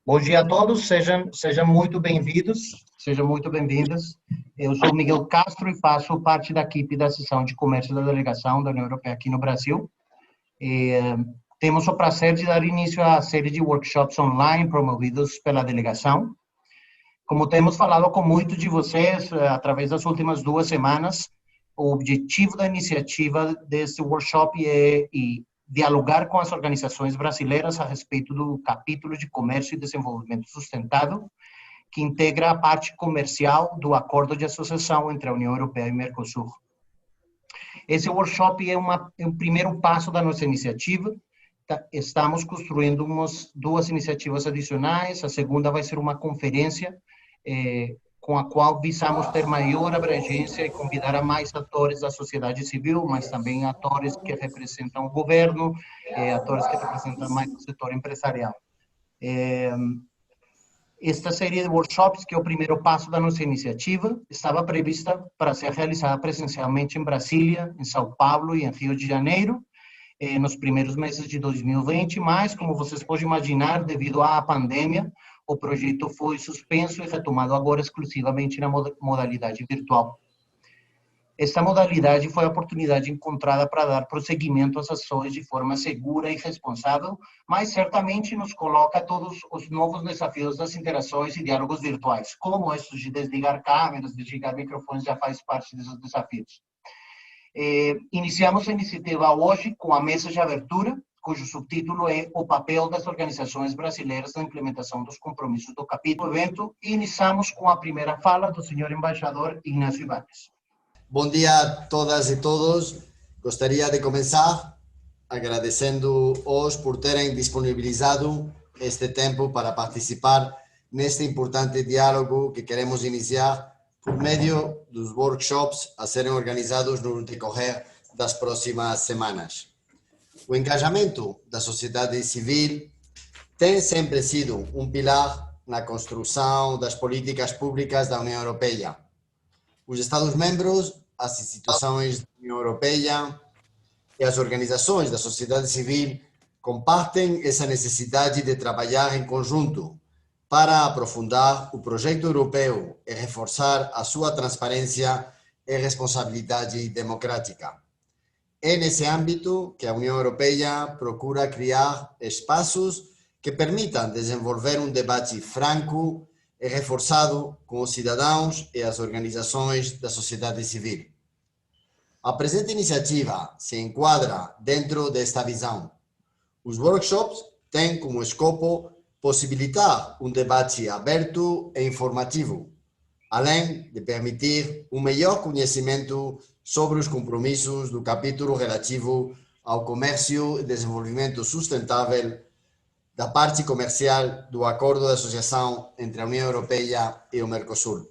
Bom dia a todos, sejam muito bem-vindos, sejam muito bem-vindas. Eu sou Miguel Castro e faço parte da equipe da seção de comércio da delegação da União Europeia aqui no Brasil. Temos o prazer de dar início à série de workshops online promovidos pela delegação. Como temos falado com muitos de vocês através das últimas 2 semanas, o objetivo da iniciativa deste workshop é dialogar com as organizações brasileiras a respeito do capítulo de Comércio e Desenvolvimento Sustentável, que integra a parte comercial do Acordo de Associação entre a União Europeia e Mercosul. Esse workshop é um primeiro passo da nossa iniciativa. Estamos construindo 2 iniciativas adicionais. A segunda vai ser uma conferência com a qual visamos ter maior abrangência e convidar a mais atores da sociedade civil, mas também atores que representam o governo, atores que representam mais o setor empresarial. Esta série de workshops, que é o primeiro passo da nossa iniciativa, estava prevista para ser realizada presencialmente em Brasília, em São Paulo e em Rio de Janeiro, nos primeiros meses de 2020, mas, como vocês podem imaginar, devido à pandemia, o projeto foi suspenso e retomado agora exclusivamente na modalidade virtual. Esta modalidade foi a oportunidade encontrada para dar prosseguimento às ações de forma segura e responsável, mas certamente nos coloca todos os novos desafios das interações e diálogos virtuais, como estes de desligar câmeras, desligar microfones, já faz parte desses desafios. Iniciamos a iniciativa hoje com a mesa de abertura, cujo subtítulo é O papel das organizações brasileiras na implementação dos compromissos do capítulo do evento, e iniciamos com a primeira fala do senhor embaixador Ignacio Ibáñez. Bom dia a todas e todos. Gostaria de começar agradecendo-os por terem disponibilizado este tempo para participar neste importante diálogo que queremos iniciar por meio dos workshops a serem organizados no decorrer das próximas semanas. O engajamento da sociedade civil tem sempre sido um pilar na construção das políticas públicas da União Europeia. Os Estados-membros, as instituições da União Europeia e as organizações da sociedade civil compartem essa necessidade de trabalhar em conjunto para aprofundar o projeto europeu e reforçar a sua transparência e responsabilidade democrática. É nesse âmbito que a União Europeia procura criar espaços que permitam desenvolver um debate franco e reforçado com os cidadãos e as organizações da sociedade civil. A presente iniciativa se enquadra dentro desta visão. Os workshops têm como escopo possibilitar um debate aberto e informativo, além de permitir um melhor conhecimento sobre os compromissos do capítulo relativo ao comércio e desenvolvimento sustentável da parte comercial do Acordo de Associação entre a União Europeia e o Mercosul.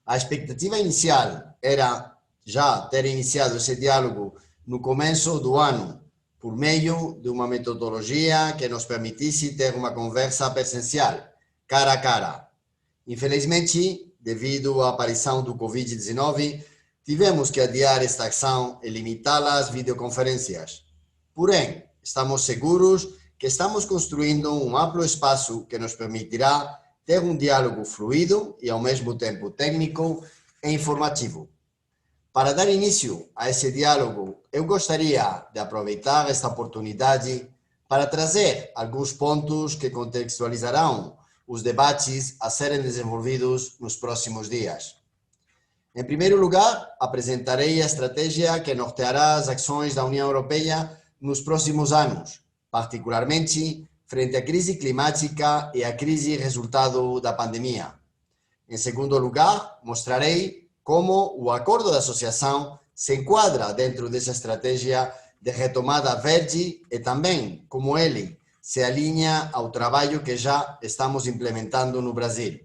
A expectativa inicial era já ter iniciado esse diálogo no começo do ano, por meio de uma metodologia que nos permitisse ter uma conversa presencial, cara a cara. Infelizmente, devido à aparição do Covid-19, tivemos que adiar esta ação e limitá-la às videoconferências. Porém, estamos seguros que estamos construindo um amplo espaço que nos permitirá ter um diálogo fluido e, ao mesmo tempo, técnico e informativo. Para dar início a esse diálogo, eu gostaria de aproveitar esta oportunidade para trazer alguns pontos que contextualizarão os debates a serem desenvolvidos nos próximos dias. Em primeiro lugar, apresentarei a estratégia que norteará as ações da União Europeia nos próximos anos, particularmente frente à crise climática e à crise resultado da pandemia. Em segundo lugar, mostrarei como o Acordo de Associação se enquadra dentro dessa estratégia de retomada verde e também como ele se alinha ao trabalho que já estamos implementando no Brasil.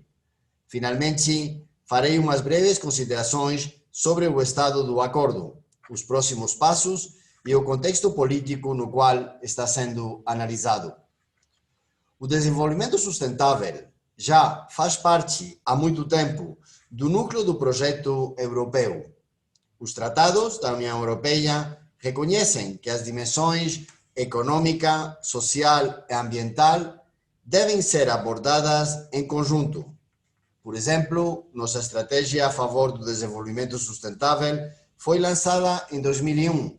Finalmente, farei umas breves considerações sobre o estado do acordo, os próximos passos e o contexto político no qual está sendo analisado. O desenvolvimento sustentável já faz parte há muito tempo do núcleo do projeto europeu. Os tratados da União Europeia reconhecem que as dimensões econômica, social e ambiental devem ser abordadas em conjunto. Por exemplo, nossa estratégia a favor do desenvolvimento sustentável foi lançada em 2001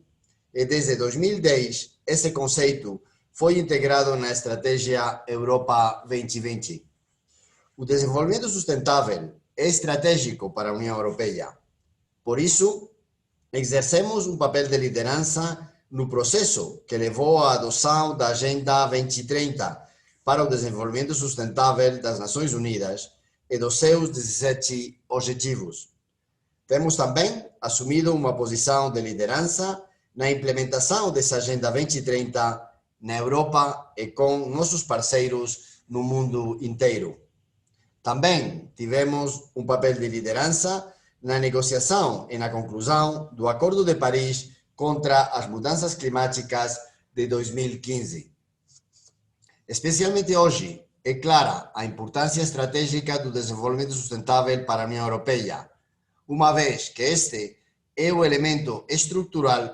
e desde 2010 esse conceito foi integrado na estratégia Europa 2020. O desenvolvimento sustentável é estratégico para a União Europeia. Por isso, exercemos um papel de liderança no processo que levou à adoção da Agenda 2030 para o desenvolvimento sustentável das Nações Unidas e dos seus 17 objetivos. Temos também assumido uma posição de liderança na implementação dessa Agenda 2030 na Europa e com nossos parceiros no mundo inteiro. Também tivemos um papel de liderança na negociação e na conclusão do Acordo de Paris contra as mudanças climáticas de 2015. Especialmente hoje, é clara a importância estratégica do desenvolvimento sustentável para a União Europeia, uma vez que este é o elemento estrutural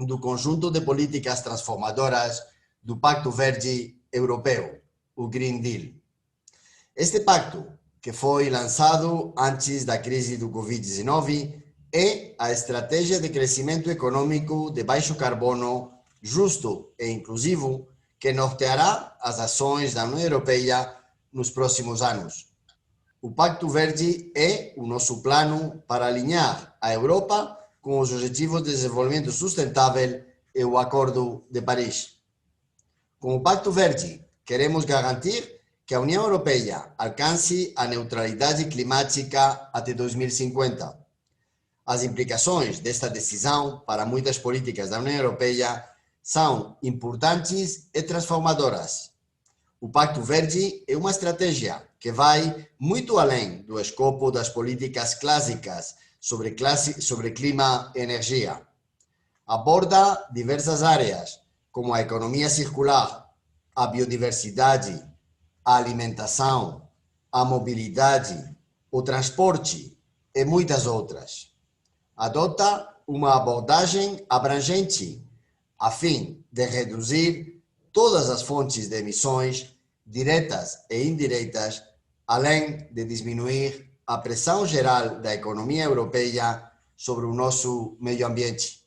do conjunto de políticas transformadoras do Pacto Verde Europeu, o Green Deal. Este pacto, que foi lançado antes da crise do Covid-19, é a estratégia de crescimento econômico de baixo carbono, justo e inclusivo, que norteará as ações da União Europeia nos próximos anos. O Pacto Verde é o nosso plano para alinhar a Europa com os Objetivos de Desenvolvimento Sustentável e o Acordo de Paris. Com o Pacto Verde, queremos garantir que a União Europeia alcance a neutralidade climática até 2050. As implicações desta decisão para muitas políticas da União Europeia são importantes e transformadoras. O Pacto Verde é uma estratégia que vai muito além do escopo das políticas clássicas sobre clima e energia. Aborda diversas áreas, como a economia circular, a biodiversidade, a alimentação, a mobilidade, o transporte e muitas outras. Adota uma abordagem abrangente a fim de reduzir todas as fontes de emissões, diretas e indiretas, além de diminuir a pressão geral da economia europeia sobre o nosso meio ambiente.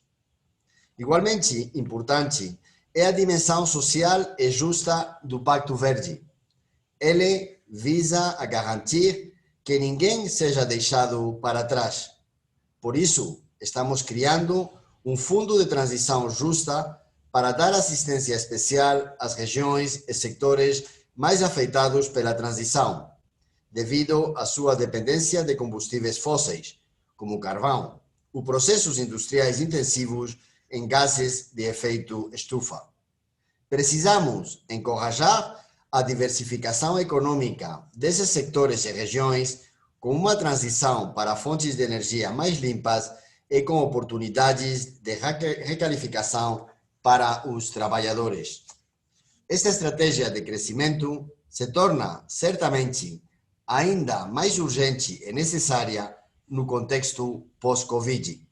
Igualmente importante é a dimensão social e justa do Pacto Verde. Ele visa a garantir que ninguém seja deixado para trás. Por isso, estamos criando um fundo de transição justa para dar assistência especial às regiões e setores mais afetados pela transição, devido à sua dependência de combustíveis fósseis, como o carvão, ou processos industriais intensivos em gases de efeito estufa. Precisamos encorajar a diversificação econômica desses setores e regiões com uma transição para fontes de energia mais limpas e com oportunidades de requalificação para os trabalhadores. Esta estratégia de crescimento se torna certamente ainda mais urgente e necessária no contexto pós-Covid.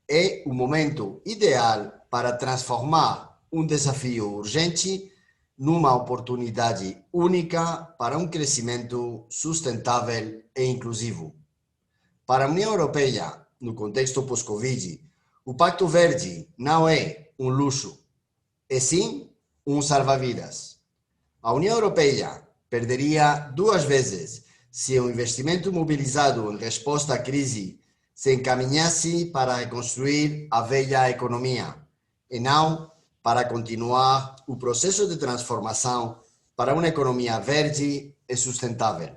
É o momento ideal para transformar um desafio urgente numa oportunidade única para um crescimento sustentável e inclusivo. Para a União Europeia, no contexto pós-Covid, o Pacto Verde não é um luxo, é sim um salva-vidas. A União Europeia perderia duas vezes se o investimento mobilizado em resposta à crise se encaminhasse para reconstruir a velha economia e não para continuar o processo de transformação para uma economia verde e sustentável.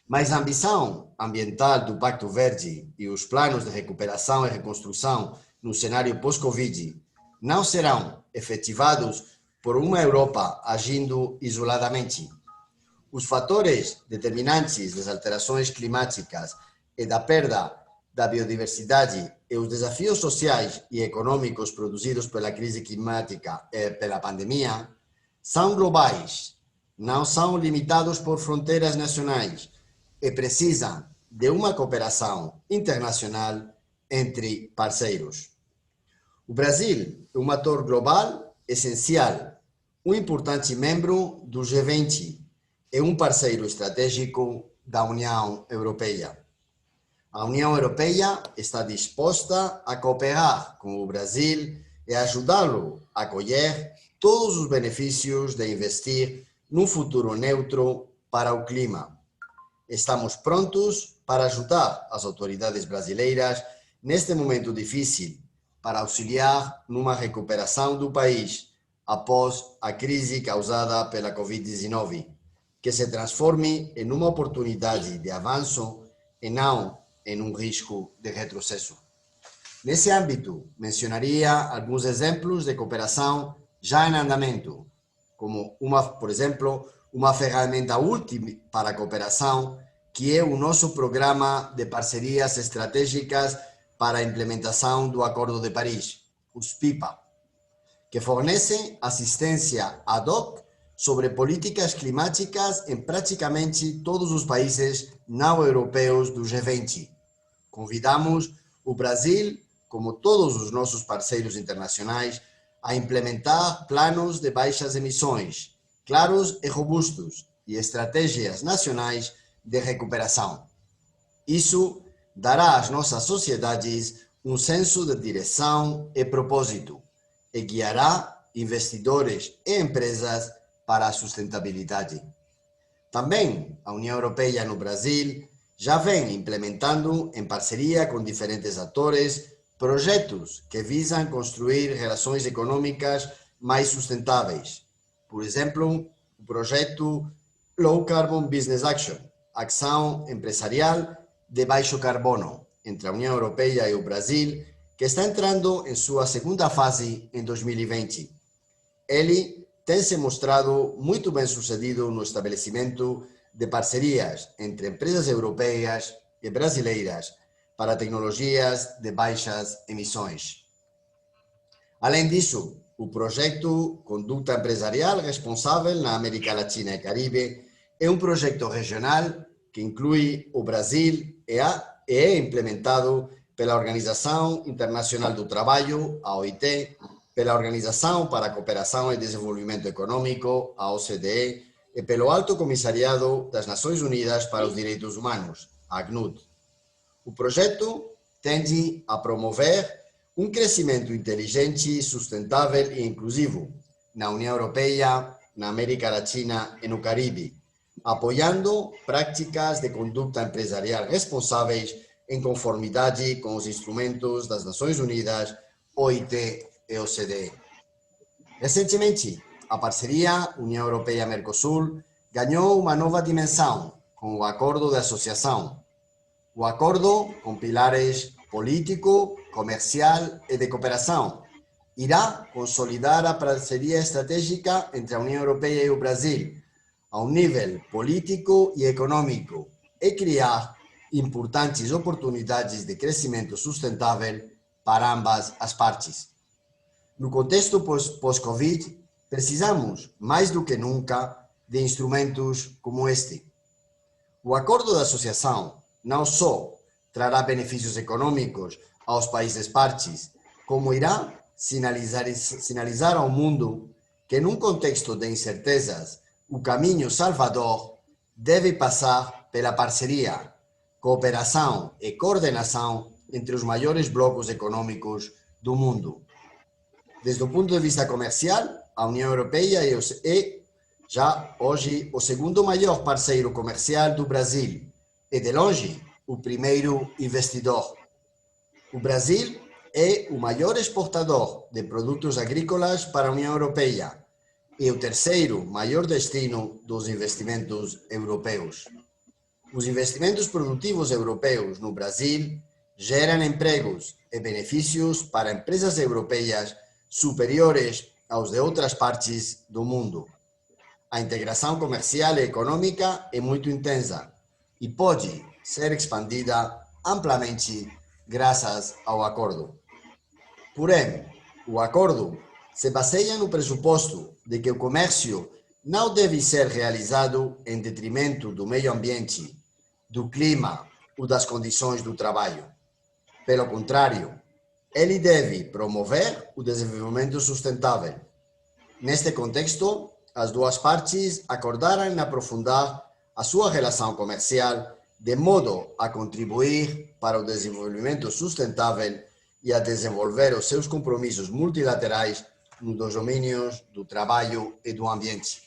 Mas a ambição ambiental do Pacto Verde e os planos de recuperação e reconstrução no cenário pós-Covid não serão efetivados por uma Europa agindo isoladamente. Os fatores determinantes das alterações climáticas e da perda da biodiversidade e os desafios sociais e econômicos produzidos pela crise climática e pela pandemia são globais, não são limitados por fronteiras nacionais e precisam de uma cooperação internacional entre parceiros. O Brasil é um ator global essencial, um importante membro do G20 e um parceiro estratégico da União Europeia. A União Europeia está disposta a cooperar com o Brasil e ajudá-lo a colher todos os benefícios de investir num futuro neutro para o clima. Estamos prontos para ajudar as autoridades brasileiras neste momento difícil, para auxiliar numa recuperação do país após a crise causada pela Covid-19, que se transforme em uma oportunidade de avanço e não em um risco de retrocesso. Nesse âmbito, mencionaria alguns exemplos de cooperação já em andamento, como, por exemplo, uma ferramenta útil para a cooperação, que é o nosso programa de parcerias estratégicas para a implementação do Acordo de Paris, os PIPA, que fornece assistência ad hoc sobre políticas climáticas em praticamente todos os países não europeus do G20. Convidamos o Brasil, como todos os nossos parceiros internacionais, a implementar planos de baixas emissões, claros e robustos, e estratégias nacionais de recuperação. Isso dará às nossas sociedades um senso de direção e propósito e guiará investidores e empresas para a sustentabilidade. Também a União Europeia no Brasil já vem implementando, em parceria com diferentes atores, projetos que visam construir relações econômicas mais sustentáveis. Por exemplo, o projeto Low Carbon Business Action, ação empresarial de baixo carbono, entre a União Europeia e o Brasil, que está entrando em sua segunda fase em 2020. Ele tem se mostrado muito bem sucedido no estabelecimento de parcerias entre empresas europeias e brasileiras para tecnologias de baixas emissões. Além disso, o projeto Conduta Empresarial Responsável na América Latina e Caribe é um projeto regional que inclui o Brasil e é implementado pela Organização Internacional do Trabalho, a OIT, pela Organização para a Cooperação e Desenvolvimento Econômico, a OCDE, e pelo Alto Comissariado das Nações Unidas para os Direitos Humanos, a ACNUD. O projeto tende a promover um crescimento inteligente, sustentável e inclusivo na União Europeia, na América Latina e no Caribe, apoiando práticas de conduta empresarial responsáveis em conformidade com os instrumentos das Nações Unidas, OIT e OCDE. Recentemente, a parceria União Europeia-Mercosul ganhou uma nova dimensão com o Acordo de Associação. O acordo, com pilares político, comercial e de cooperação, irá consolidar a parceria estratégica entre a União Europeia e o Brasil, a um nível político e econômico, e criar importantes oportunidades de crescimento sustentável para ambas as partes. No contexto pós-Covid, precisamos, mais do que nunca, de instrumentos como este. O Acordo de Associação não só trará benefícios econômicos aos países partes, como irá sinalizar ao mundo que, num contexto de incertezas, o caminho salvador deve passar pela parceria, cooperação e coordenação entre os maiores blocos econômicos do mundo. Desde o ponto de vista comercial, a União Europeia é já hoje o segundo maior parceiro comercial do Brasil e, de longe, o primeiro investidor. O Brasil é o maior exportador de produtos agrícolas para a União Europeia e o terceiro maior destino dos investimentos europeus. Os investimentos produtivos europeus no Brasil geram empregos e benefícios para empresas europeias superiores aos de outras partes do mundo. A integração comercial e econômica é muito intensa e pode ser expandida amplamente graças ao acordo. Porém, o acordo se baseia no pressuposto de que o comércio não deve ser realizado em detrimento do meio ambiente, do clima ou das condições do trabalho. Pelo contrário, ele deve promover o desenvolvimento sustentável. Neste contexto, as duas partes acordaram aprofundar a sua relação comercial de modo a contribuir para o desenvolvimento sustentável e a desenvolver os seus compromissos multilaterais nos domínios do trabalho e do ambiente.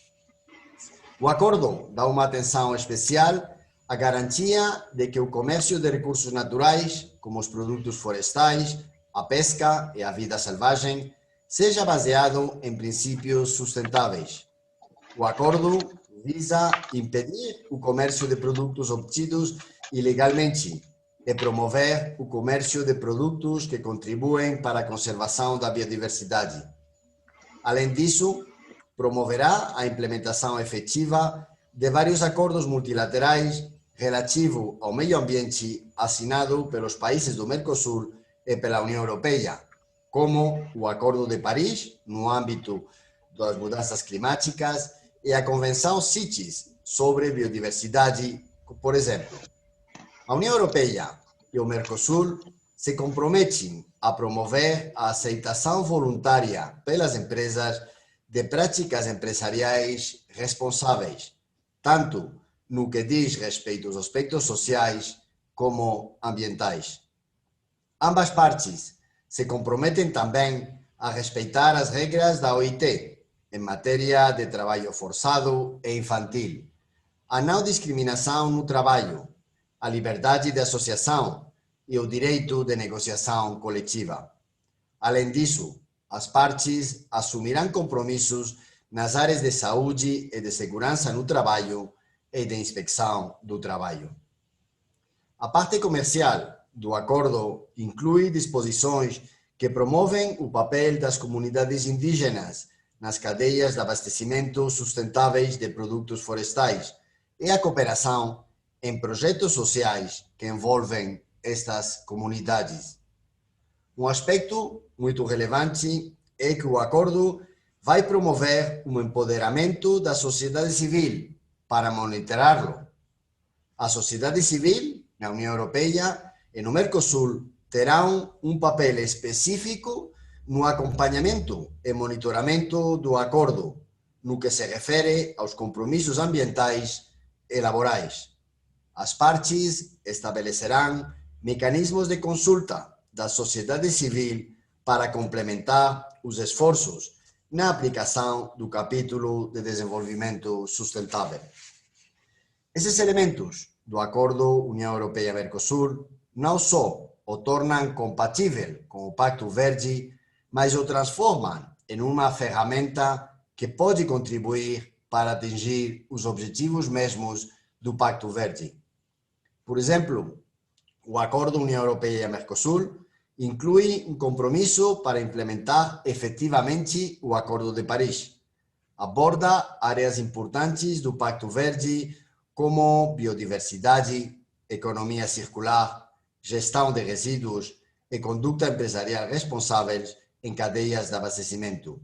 O acordo dá uma atenção especial à garantia de que o comércio de recursos naturais, como os produtos florestais, a pesca e a vida selvagem, seja baseado em princípios sustentáveis. O acordo visa impedir o comércio de produtos obtidos ilegalmente e promover o comércio de produtos que contribuem para a conservação da biodiversidade. Além disso, promoverá a implementação efetiva de vários acordos multilaterais relativos ao meio ambiente assinados pelos países do Mercosul e pela União Europeia, como o Acordo de Paris, no âmbito das mudanças climáticas, e a Convenção CITES sobre biodiversidade, por exemplo. A União Europeia e o Mercosul se comprometem a promover a aceitação voluntária pelas empresas de práticas empresariais responsáveis, tanto no que diz respeito aos aspectos sociais como ambientais. Ambas partes se comprometem também a respeitar as regras da OIT em matéria de trabalho forçado e infantil, a não discriminação no trabalho, a liberdade de associação e o direito de negociação coletiva. Além disso, as partes assumirão compromissos nas áreas de saúde e de segurança no trabalho e de inspeção do trabalho. A parte comercial do acordo inclui disposições que promovem o papel das comunidades indígenas nas cadeias de abastecimento sustentáveis de produtos florestais e a cooperação em projetos sociais que envolvem estas comunidades. Um aspecto muito relevante é que o acordo vai promover um empoderamento da sociedade civil para monitorá-lo. A sociedade civil, na União Europeia e no Mercosul, terão um papel específico no acompanhamento e monitoramento do acordo, no que se refere aos compromissos ambientais e laborais. As partes estabelecerão mecanismos de consulta da sociedade civil para complementar os esforços na aplicação do capítulo de desenvolvimento sustentável. Esses elementos do Acordo União Europeia-Mercosul não só o tornam compatível com o Pacto Verde, mas o transformam em uma ferramenta que pode contribuir para atingir os objetivos mesmos do Pacto Verde. Por exemplo, o Acordo União Europeia-Mercosul inclui um compromisso para implementar efetivamente o Acordo de Paris. Aborda áreas importantes do Pacto Verde como biodiversidade, economia circular, gestão de resíduos e conduta empresarial responsáveis em cadeias de abastecimento.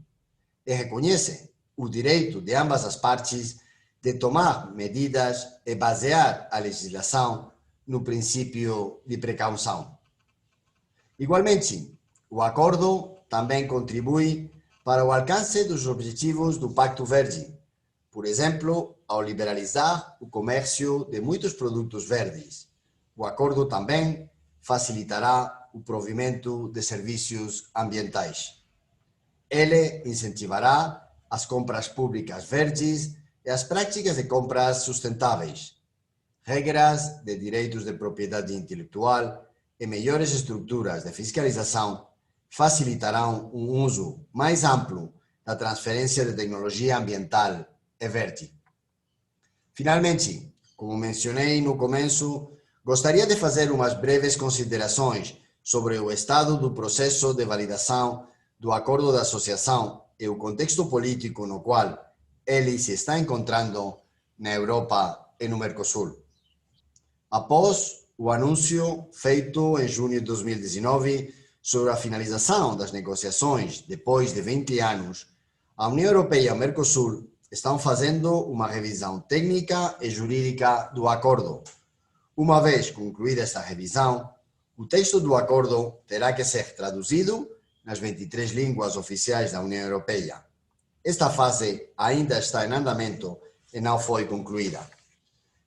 E reconhece o direito de ambas as partes de tomar medidas e basear a legislação no princípio de precaução. Igualmente, o acordo também contribui para o alcance dos objetivos do Pacto Verde, por exemplo, ao liberalizar o comércio de muitos produtos verdes. O acordo também facilitará o provimento de serviços ambientais. Ele incentivará as compras públicas verdes e as práticas de compras sustentáveis, regras de direitos de propriedade intelectual e melhores estruturas de fiscalização facilitarão um uso mais amplo da transferência de tecnologia ambiental e verde. Finalmente, como mencionei no começo, gostaria de fazer umas breves considerações sobre o estado do processo de validação do Acordo de Associação e o contexto político no qual ele se está encontrando na Europa e no Mercosul. Após o anúncio feito em junho de 2019 sobre a finalização das negociações depois de 20 anos, a União Europeia e o Mercosul estão fazendo uma revisão técnica e jurídica do acordo. Uma vez concluída esta revisão, o texto do acordo terá que ser traduzido nas 23 línguas oficiais da União Europeia. esta fase ainda está em andamento e não foi concluída.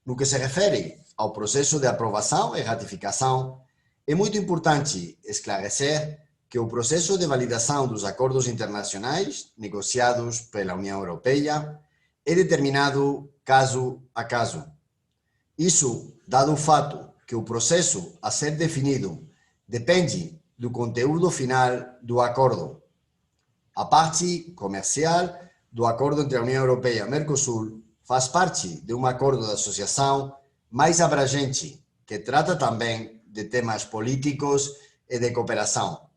No que se refere ao processo de aprovação e ratificação, é muito importante esclarecer que o processo de validação dos acordos internacionais negociados pela União Europeia é determinado caso a caso. Isso, dado o fato que o processo a ser definido depende do conteúdo final do acordo. A parte comercial do acordo entre a União Europeia e o Mercosul faz parte de um acordo de associação mais abrangente, que trata também de temas políticos e de cooperação.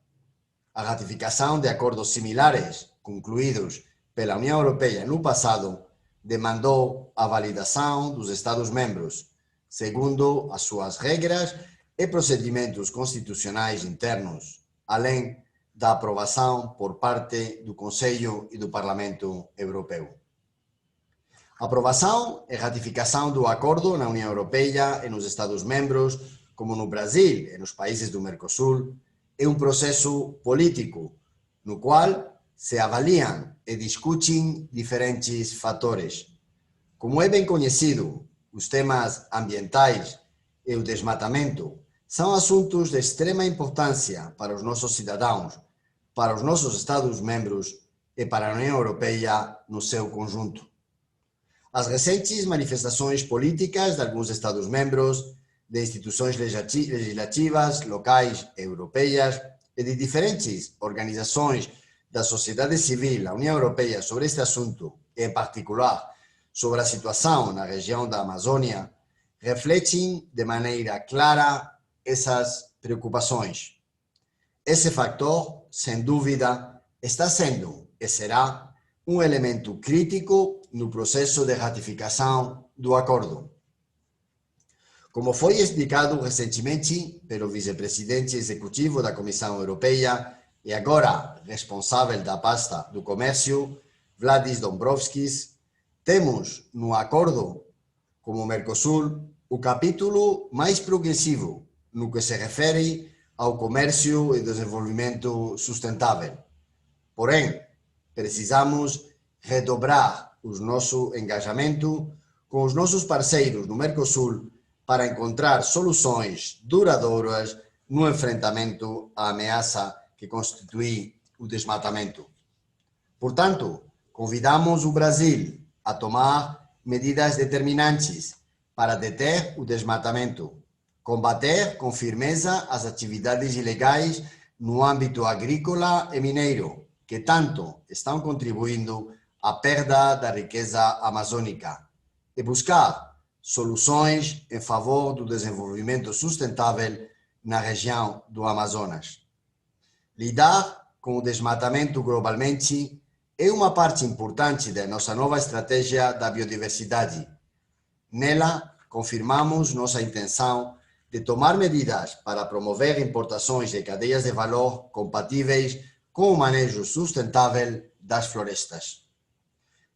A ratificação de acordos similares concluídos pela União Europeia no passado demandou a validação dos Estados-membros, segundo as suas regras e procedimentos constitucionais internos, além da aprovação por parte do Conselho e do Parlamento Europeu. A aprovação e ratificação do acordo na União Europeia e nos Estados-membros, como no Brasil e nos países do Mercosul, é um processo político, no qual se avaliam e discutem diferentes fatores. Como é bem conhecido, os temas ambientais e o desmatamento são assuntos de extrema importância para os nossos cidadãos, para os nossos Estados-membros e para a União Europeia no seu conjunto. As recentes manifestações políticas de alguns Estados-membros, de instituições legislativas, locais e europeias e de diferentes organizações da sociedade civil da União Europeia sobre este assunto, e em particular sobre a situação na região da Amazônia, refletem de maneira clara essas preocupações. Esse fator, sem dúvida, está sendo e será um elemento crítico no processo de ratificação do acordo. Como foi explicado recentemente pelo vice-presidente executivo da Comissão Europeia e agora responsável da pasta do comércio, Valdis Dombrovskis, temos no acordo como o Mercosul o capítulo mais progressivo no que se refere ao comércio e desenvolvimento sustentável. Porém, precisamos redobrar o nosso engajamento com os nossos parceiros no Mercosul para encontrar soluções duradouras no enfrentamento à ameaça que constitui o desmatamento. Portanto, convidamos o Brasil a tomar medidas determinantes para deter o desmatamento, combater com firmeza as atividades ilegais no âmbito agrícola e mineiro, que tanto estão contribuindo à perda da riqueza amazônica, e buscar soluções em favor do desenvolvimento sustentável na região do Amazonas. Lidar com o desmatamento globalmente é uma parte importante da nossa nova estratégia da biodiversidade. Nela, confirmamos nossa intenção de tomar medidas para promover importações de cadeias de valor compatíveis com o manejo sustentável das florestas.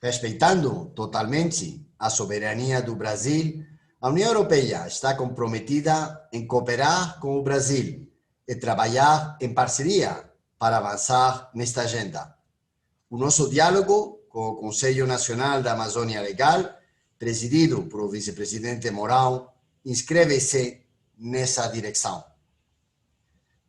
Respeitando totalmente a soberania do Brasil, a União Europeia está comprometida em cooperar com o Brasil e trabalhar em parceria para avançar nesta agenda. O nosso diálogo com o Conselho Nacional da Amazônia Legal, presidido por o vice-presidente Mourão, inscreve-se nessa direção.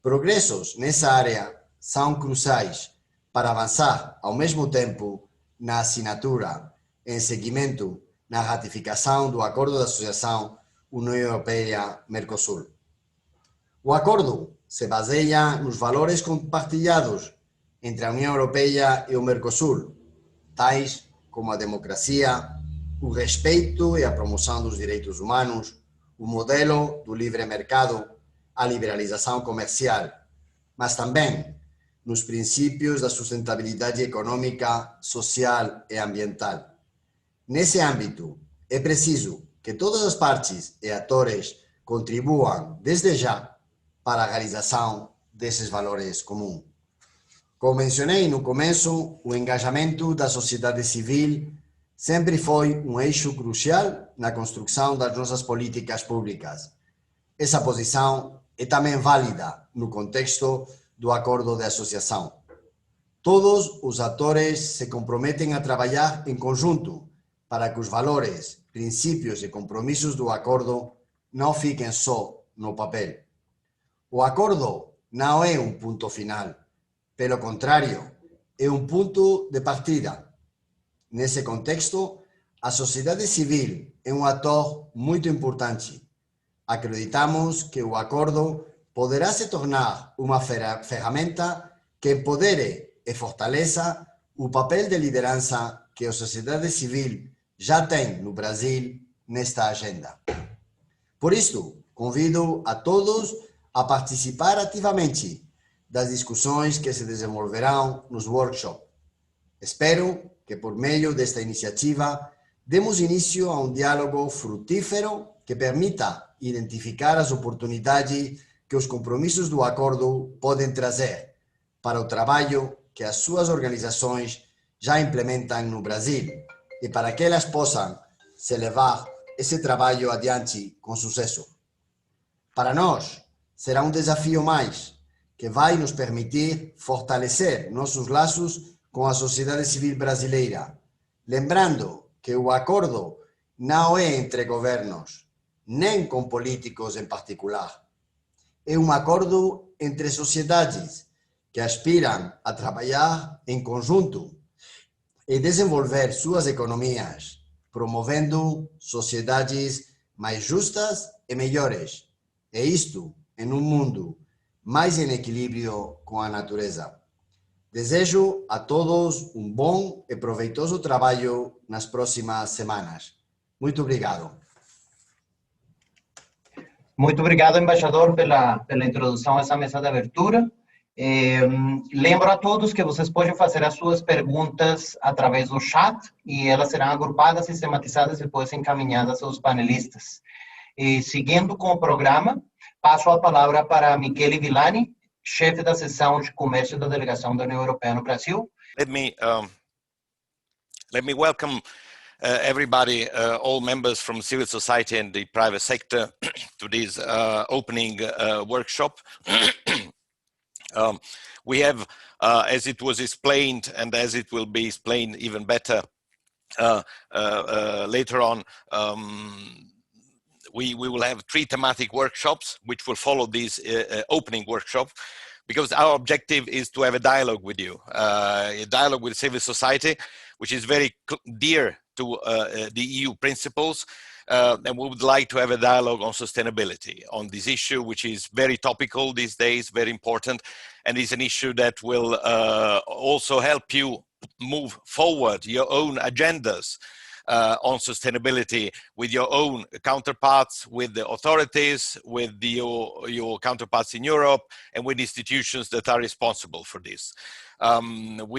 Progressos nessa área são cruciais para avançar ao mesmo tempo na assinatura, em seguimento na ratificação do Acordo de Associação União Europeia-Mercosul. O acordo se baseia nos valores compartilhados entre a União Europeia e o Mercosul, tais como a democracia, o respeito e a promoção dos direitos humanos, o modelo do livre mercado, a liberalização comercial, mas também nos princípios da sustentabilidade econômica, social e ambiental. Nesse âmbito, é preciso que todas as partes e atores contribuam desde já para a realização desses valores comuns. Como mencionei no começo, o engajamento da sociedade civil sempre foi um eixo crucial na construção das nossas políticas públicas. Essa posição é também válida no contexto do acordo de associação. todos os atores se comprometem a trabalhar em conjunto para que os valores, princípios e compromissos do acordo não fiquem só no papel. O acordo não é um ponto final, pelo contrário, é um ponto de partida. Nesse contexto, a sociedade civil é um ator muito importante. Acreditamos que o acordo poderá se tornar uma ferramenta que empodere e fortaleça o papel de liderança que a sociedade civil já tem no Brasil nesta agenda. Por isto, convido a todos a participar ativamente das discussões que se desenvolverão nos workshops. Espero que, por meio desta iniciativa, demos início a um diálogo frutífero que permita identificar as oportunidades que os compromissos do acordo podem trazer para o trabalho que as suas organizações já implementam no Brasil e para que elas possam se levar esse trabalho adiante com sucesso. Para nós, será um desafio mais que vai nos permitir fortalecer nossos laços com a sociedade civil brasileira, lembrando que o acordo não é entre governos, nem com políticos em particular. É um acordo entre sociedades que aspiram a trabalhar em conjunto e desenvolver suas economias, promovendo sociedades mais justas e melhores. E isto em um mundo mais em equilíbrio com a natureza. Desejo a todos um bom e proveitoso trabalho nas próximas semanas. Muito obrigado. Muito obrigado, embaixador, pela introdução a essa mesa de abertura. Lembro a todos que vocês podem fazer as suas perguntas através do chat e elas serão agrupadas, sistematizadas e depois encaminhadas aos panelistas. Seguindo com o programa, passo a palavra para Michele Villani, chefe da seção de comércio da delegação da União Europeia no Brasil. Let me welcome everybody, all members from civil society and the private sector to this opening workshop. We have, as it was explained and as it will be explained even better later on, we will have 3 thematic workshops which will follow this opening workshop, because our objective is to have a dialogue with you, a dialogue with civil society, which is very dear to the EU principles, and we would like to have a dialogue on sustainability, on this issue, which is very topical these days, very important, and is an issue that will also help you move forward your own agendas on sustainability with your own counterparts, with the authorities, with your counterparts in Europe, and with institutions that are responsible for this.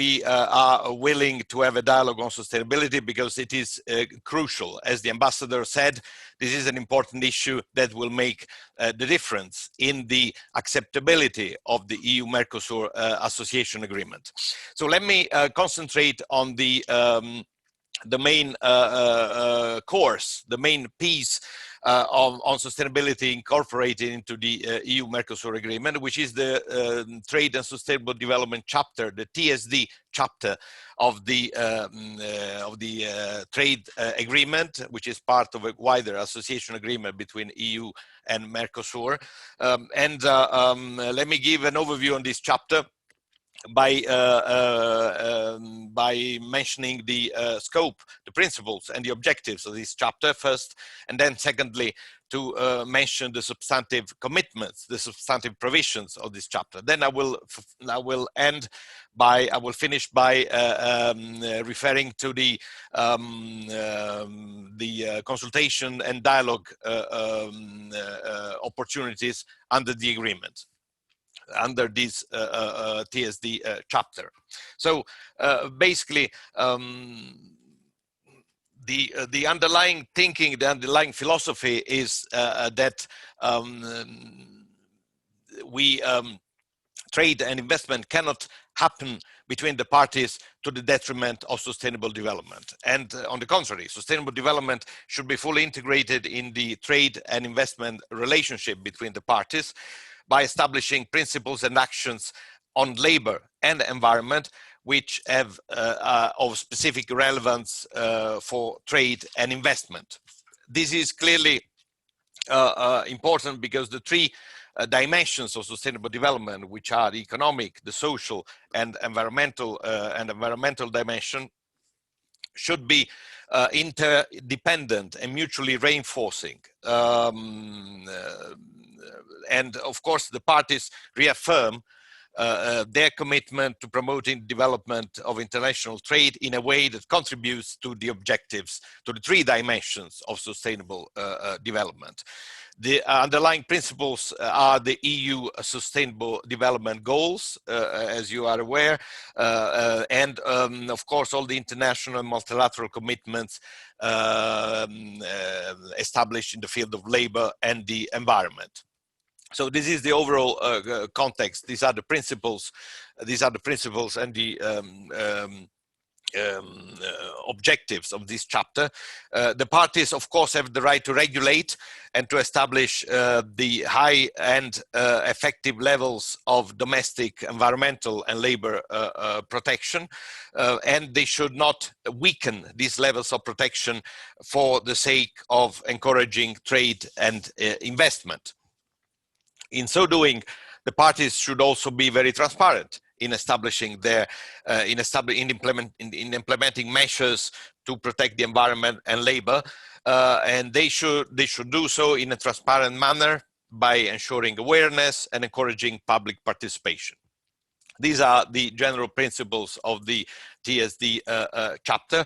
We are willing to have a dialogue on sustainability because it is crucial. As the ambassador said, this is an important issue that will make the difference in the acceptability of the EU-Mercosur association agreement. So let me concentrate on the main course, the main piece on sustainability incorporated into the EU-Mercosur agreement, which is the Trade and Sustainable Development chapter, the TSD chapter of the trade agreement, which is part of a wider association agreement between EU and Mercosur. Let me give an overview on this chapter by mentioning the scope, the principles and the objectives of this chapter first, and then secondly to mention the substantive commitments, the substantive provisions of this chapter. Then I will finish by referring to the consultation and dialogue opportunities under the agreement, under this TSD chapter. So basically, the underlying thinking, the underlying philosophy is that trade and investment cannot happen between the parties to the detriment of sustainable development. And on the contrary, sustainable development should be fully integrated in the trade and investment relationship between the parties by establishing principles and actions on labor and environment which have of specific relevance for trade and investment. This is clearly important because the three dimensions of sustainable development, which are the economic, the social, and environmental dimension, should be interdependent and mutually reinforcing. And of course, the parties reaffirm their commitment to promoting development of international trade in a way that contributes to the objectives, to the three dimensions of sustainable development. The underlying principles are the EU Sustainable Development Goals, as you are aware, and of course all the international and multilateral commitments established in the field of labor and the environment. So this is the overall context. These are the principles. These are the principles and the objectives of this chapter. The parties, of course, have the right to regulate and to establish the high and effective levels of domestic, environmental, and labor protection, and they should not weaken these levels of protection for the sake of encouraging trade and investment. In so doing, the parties should also be very transparent in establishing their, in implementing measures to protect the environment and labor, and they should do so in a transparent manner by ensuring awareness and encouraging public participation. These are the general principles of the TSD chapter,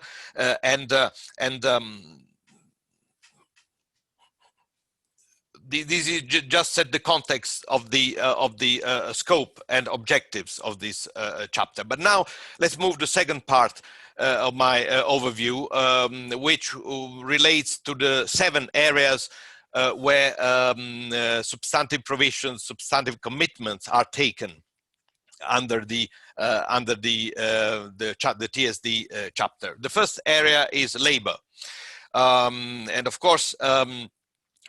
this is just set the context of the scope and objectives of this chapter. But now let's move to the second part of my overview, which relates to the 7 areas where substantive provisions, substantive commitments are taken under the TSD chapter. The first area is labor, and of course.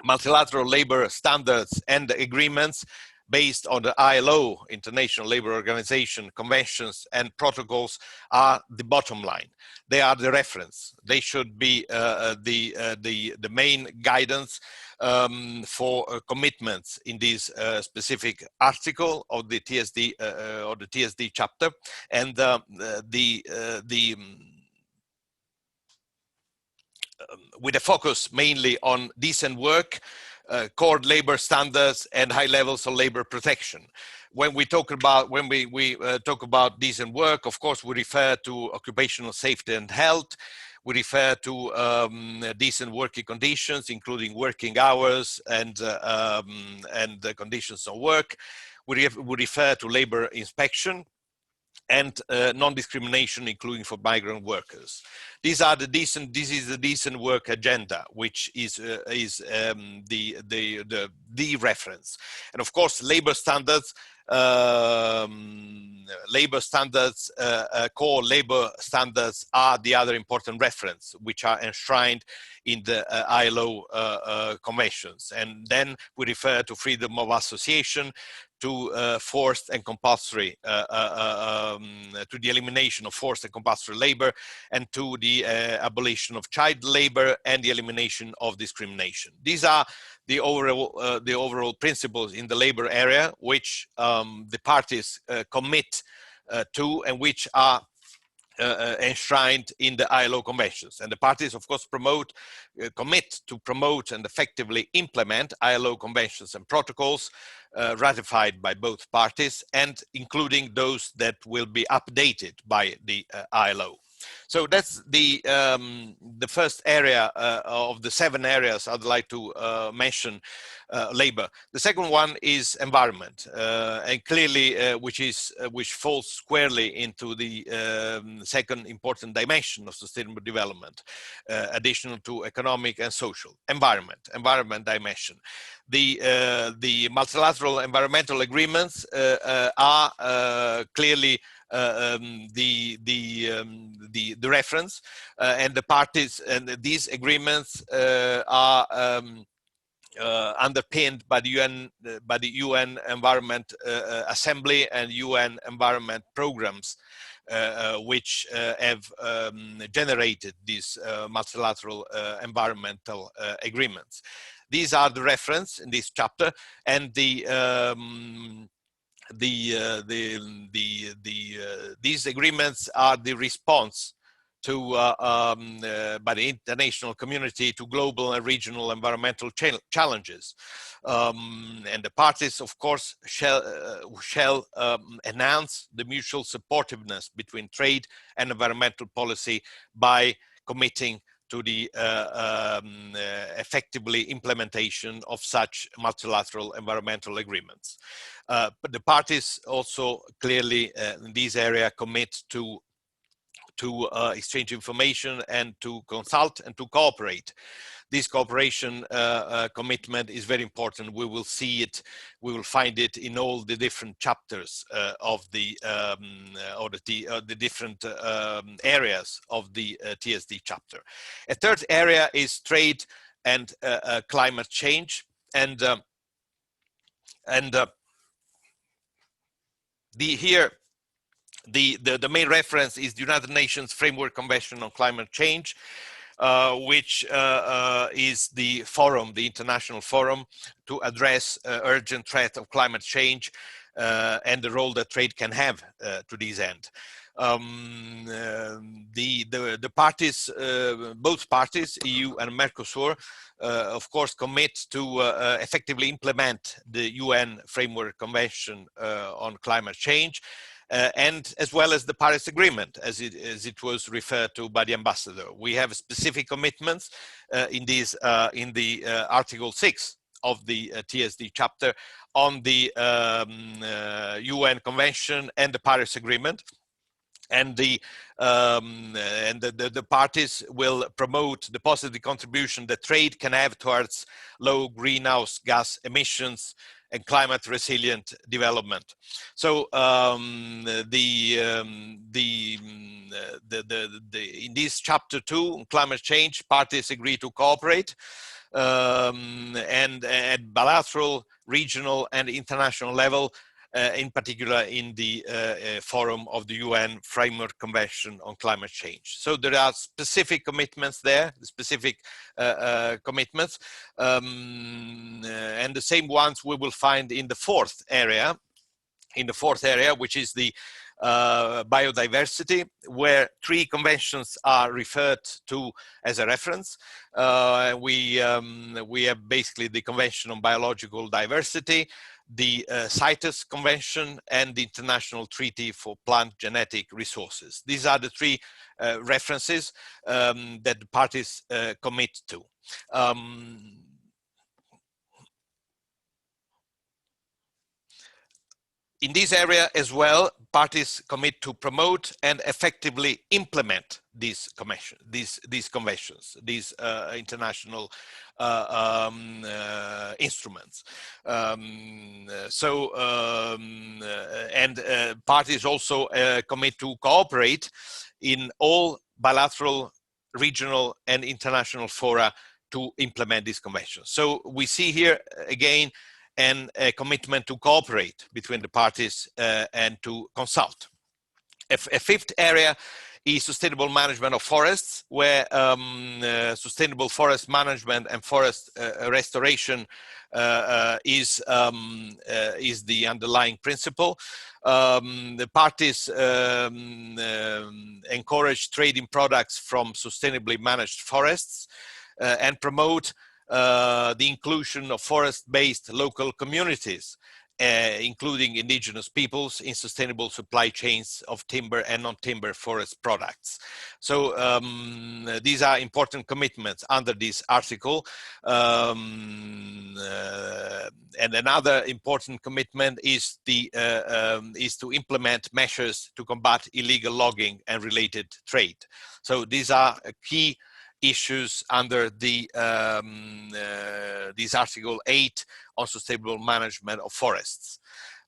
Multilateral labor standards and agreements based on the ILO, International Labour Organization, conventions and protocols are the bottom line. They are the reference. They should be the main guidance for commitments in this specific article of the TSD chapter, and with a focus mainly on decent work, core labor standards, and high levels of labor protection. When we talk about decent work, of course, we refer to occupational safety and health. We refer to decent working conditions, including working hours and the conditions of work. We refer to labor inspection and non-discrimination, including for migrant workers. This is the decent work agenda, which is the reference. And of course, labor standards, core labor standards are the other important reference, which are enshrined in the ILO conventions. And then we refer to freedom of association, to forced and compulsory, to the elimination of forced and compulsory labor, and to the abolition of child labor and the elimination of discrimination. These are the overall principles in the labor area, which the parties commit to, and which are enshrined in the ILO conventions. And the parties, of course, commit to promote and effectively implement ILO conventions and protocols ratified by both parties, and including those that will be updated by the ILO. So that's the first area of the 7 areas I'd like to mention, labor. The second one is environment, and clearly which falls squarely into the second important dimension of sustainable development, additional to economic and social. Environment dimension. The multilateral environmental agreements are clearly the reference, and the parties, and these agreements are underpinned by the UN Environment Assembly and UN environment programs, which have generated these multilateral environmental agreements. These are the reference in this chapter, and these agreements are the response to by the international community to global and regional environmental challenges, and the parties, of course, shall enhance the mutual supportiveness between trade and environmental policy by committing to the effectively implementation of such multilateral environmental agreements. But the parties also clearly in this area commit to exchange information and to consult and to cooperate. This cooperation commitment is very important. We will see it, we will find it in all the different chapters of the different areas of the TSD chapter. A third area is trade and climate change, and the main reference is the United Nations Framework Convention on Climate Change, which is the forum, the international forum to address urgent threat of climate change and the role that trade can have to this end. The parties, both parties, EU and Mercosur, of course, commit to effectively implement the UN Framework Convention on Climate Change, and as well as the Paris Agreement, as it was referred to by the ambassador. We have specific commitments in the Article 6 of the TSD chapter on the UN Convention and the Paris Agreement. And the parties will promote the positive contribution that trade can have towards low greenhouse gas emissions and climate resilient development. So in this chapter 2, climate change, parties agree to cooperate and at bilateral, regional and international level, in particular in the forum of the UN Framework Convention on Climate Change. So there are specific commitments there, specific commitments, and the same ones we will find in the fourth area, which is the biodiversity, where 3 conventions are referred to as a reference. We have basically the Convention on Biological Diversity, the CITES Convention, and the International Treaty for Plant Genetic Resources. These are the 3 references that the parties commit to. In this area as well, parties commit to promote and effectively implement these conventions, these international instruments. Parties also commit to cooperate in all bilateral, regional and international fora to implement these conventions. So we see here again and a commitment to cooperate between the parties and to consult. A fifth area is sustainable management of forests, where sustainable forest management and forest restoration is the underlying principle. The parties encourage trading products from sustainably managed forests and promote the inclusion of forest-based local communities, including indigenous peoples, in sustainable supply chains of timber and non-timber forest products. So these are important commitments under this article. And another important commitment is to implement measures to combat illegal logging and related trade. So these are key issues under the this Article 8 on sustainable management of forests.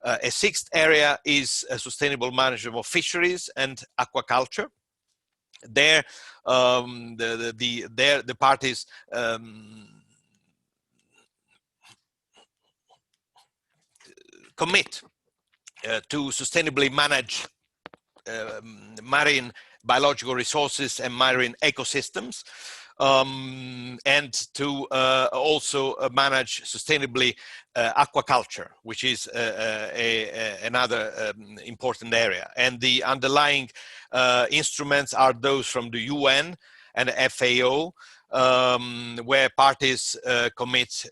A sixth area is sustainable management of fisheries and aquaculture. There, the parties commit to sustainably manage marine biological resources and marine ecosystems, and to also manage sustainably aquaculture, which is another important area. And the underlying instruments are those from the UN and FAO, where parties commit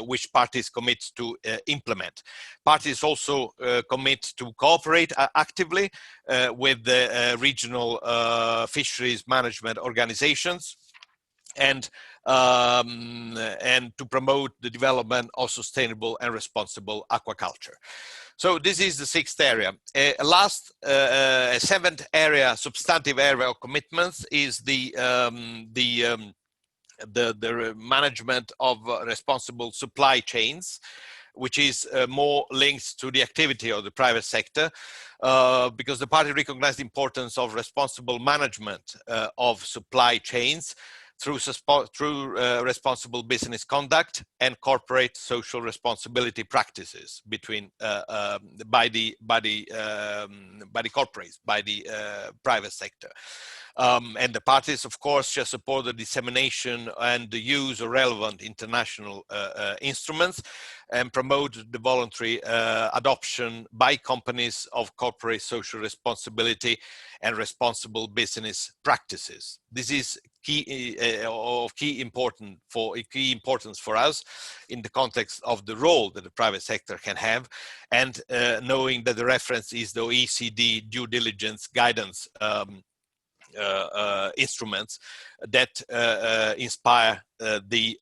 which parties commit to implement. Parties also commit to cooperate actively with the regional fisheries management organizations, and to promote the development of sustainable and responsible aquaculture. So this is the sixth area. Seventh area, substantive area of commitments, is the management of responsible supply chains, which is more linked to the activity of the private sector, because the party recognized the importance of responsible management of supply chains through responsible business conduct and corporate social responsibility practices between by the corporates, by the private sector. And the parties, of course, shall support the dissemination and the use of relevant international instruments and promote the voluntary adoption by companies of corporate social responsibility and responsible business practices. This is key importance for us in the context of the role that the private sector can have, and knowing that the reference is the OECD due diligence guidance instruments that inspire the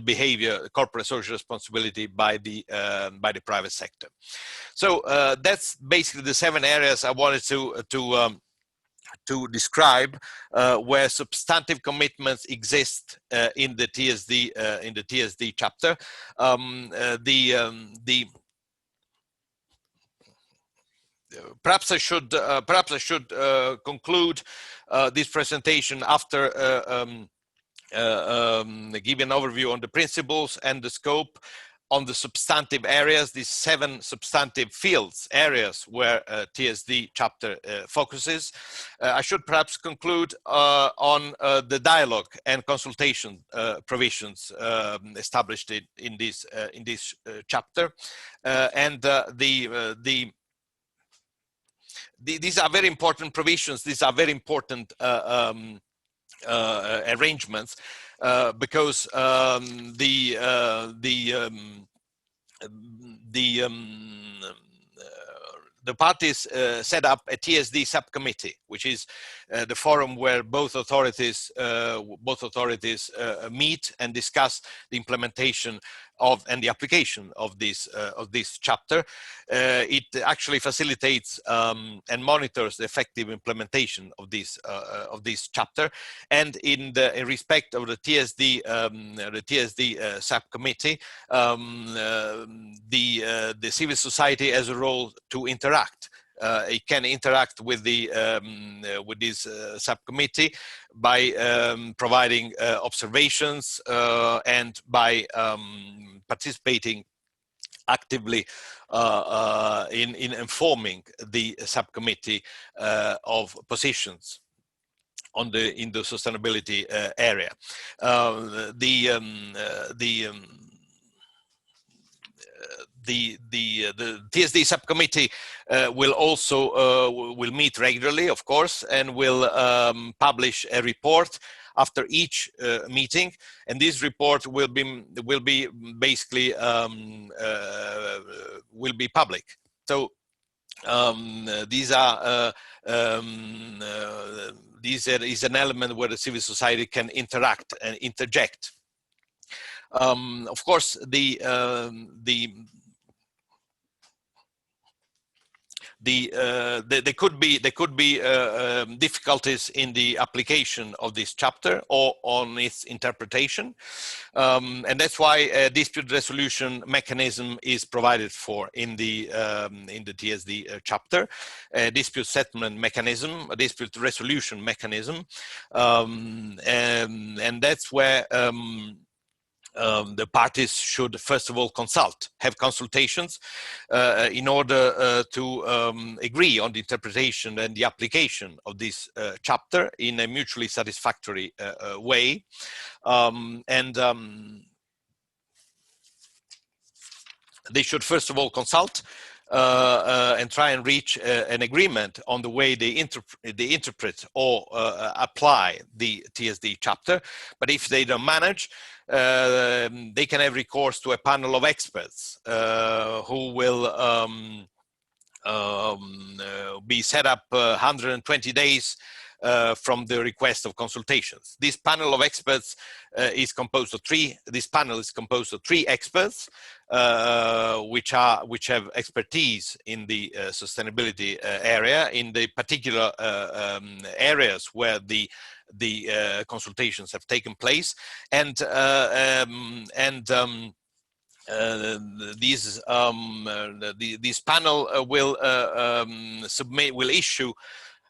behavior, corporate social responsibility by the private sector. So that's basically the 7 areas I wanted to describe where substantive commitments exist in the TSD chapter. Perhaps I should conclude this presentation after giving an overview on the principles and the scope on the substantive areas, these 7 substantive fields, areas where TSD chapter focuses. I should perhaps conclude on the dialogue and consultation provisions established in this chapter, and these are very important provisions. These are very important arrangements because the parties set up a TSD subcommittee, which is the forum where both authorities meet and discuss the implementation of and the application of this chapter. It actually facilitates and monitors the effective implementation of this chapter. And in respect of the TSD subcommittee, the civil society has a role to interact. It can interact with this subcommittee by providing observations and by participating actively in informing the subcommittee of positions in the sustainability area. The TSD subcommittee will also will meet regularly, of course, and will publish a report after each meeting, and this report will be basically will be public. So these is an element where the civil society can interact and interject. Of course, there could be difficulties in the application of this chapter or on its interpretation, and that's why a dispute resolution mechanism is provided for in the TSD chapter, a dispute settlement mechanism, a dispute resolution mechanism, and that's where the parties should first of all have consultations in order to agree on the interpretation and the application of this chapter in a mutually satisfactory way. They should first of all consult and try and reach an agreement on the way they interpret or apply the TSD chapter. But if they don't manage, they can have recourse to a panel of experts who will be set up 120 days from the request of consultations. This panel of experts is composed of three experts, which have expertise in the sustainability area, in the particular areas where the consultations have taken place, and this panel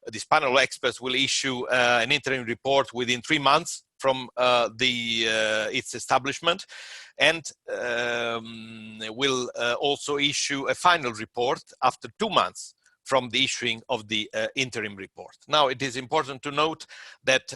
this panel of experts will issue an interim report within 3 months from its establishment, and will also issue a final report after 2 months from the issuing of the interim report. Now, it is important to note that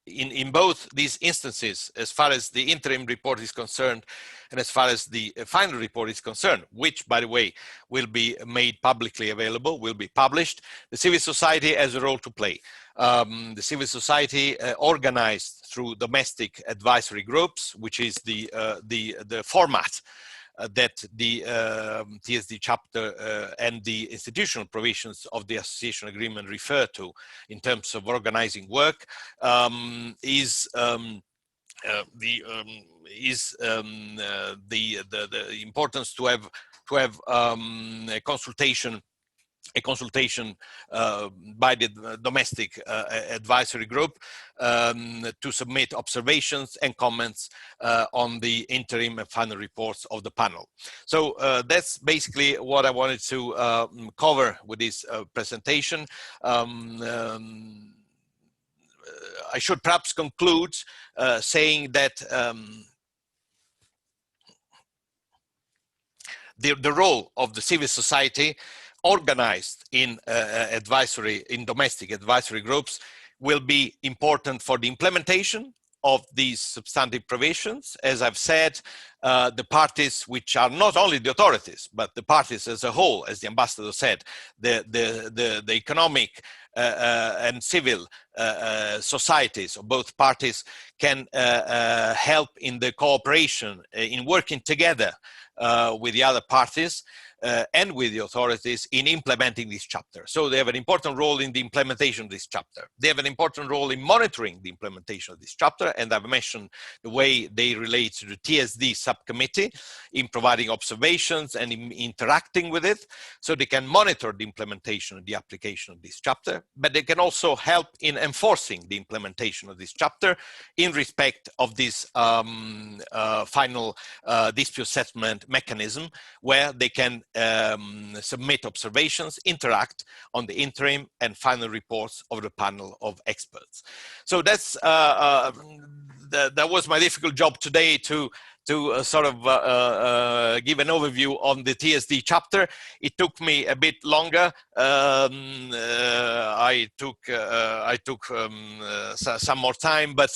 in both these instances, as far as the interim report is concerned, and as far as the final report is concerned, which, by the way, will be made publicly available, will be published, the civil society has a role to play. The civil society organized through domestic advisory groups, which is the format that the TSD chapter and the institutional provisions of the association agreement refer to in terms of organizing work, is the importance to have a consultation by the domestic advisory group to submit observations and comments on the interim and final reports of the panel. So that's basically what I wanted to cover with this presentation. I should perhaps conclude saying that the role of the civil society organized in domestic advisory groups will be important for the implementation of these substantive provisions. As I've said, the parties, which are not only the authorities, but the parties as a whole, as the ambassador said, the economic and civil societies of both parties can help in the cooperation, in working together with the other parties and with the authorities in implementing this chapter. So they have an important role in the implementation of this chapter. They have an important role in monitoring the implementation of this chapter, and I've mentioned the way they relate to the TSD subcommittee in providing observations and in interacting with it, so they can monitor the implementation and the application of this chapter, but they can also help in enforcing the implementation of this chapter in respect of this final dispute settlement mechanism, where they can submit observations, interact on the interim and final reports of the panel of experts. So that's that was my difficult job today, to sort of give an overview on the TSD chapter. It took me a bit longer. I took some more time, but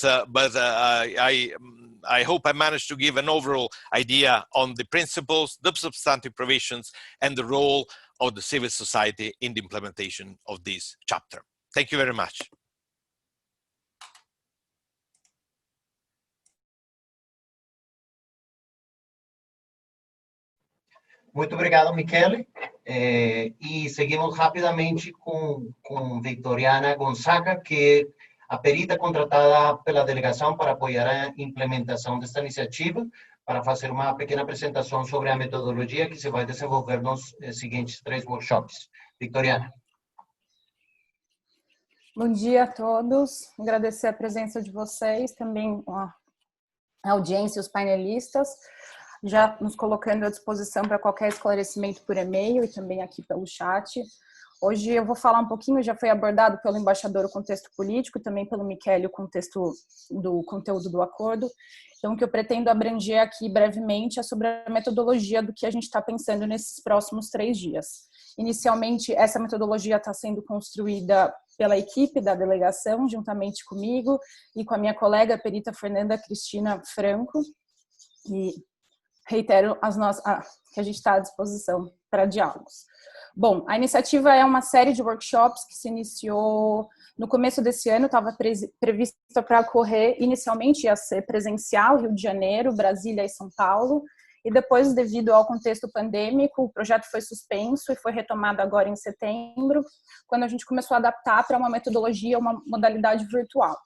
I hope I managed to give an overall idea on the principles, the substantive provisions, and the role of the civil society in the implementation of this chapter. Thank you very much. Muito obrigado, Michele. E seguimos rapidamente com Victoriana Gonzaga, que é a perita contratada pela delegação para apoiar a implementação desta iniciativa, para fazer uma pequena apresentação sobre a metodologia que se vai desenvolver nos seguintes 3 workshops. Victoriana. Bom dia a todos. Agradecer a presença de vocês, também a audiência e os painelistas. já nos colocando à disposição para qualquer esclarecimento por e-mail e também aqui pelo chat. Hoje eu vou falar um pouquinho, já foi abordado pelo embaixador o contexto político, também pelo Michele o contexto do conteúdo do acordo. Então, o que eu pretendo abranger aqui brevemente é sobre a metodologia do que a gente está pensando nesses próximos 3 dias. Inicialmente, essa metodologia está sendo construída pela equipe da delegação, juntamente comigo e com a minha colega perita Fernanda Cristina Franco, e reitero que a gente está à disposição para diálogos. Bom, a iniciativa é uma série de workshops que se iniciou no começo desse ano, estava prevista para ocorrer, inicialmente ia ser presencial, Rio de Janeiro, Brasília e São Paulo, e depois, devido ao contexto pandêmico, o projeto foi suspenso e foi retomado agora em setembro, quando a gente começou a adaptar para uma metodologia, uma modalidade virtual.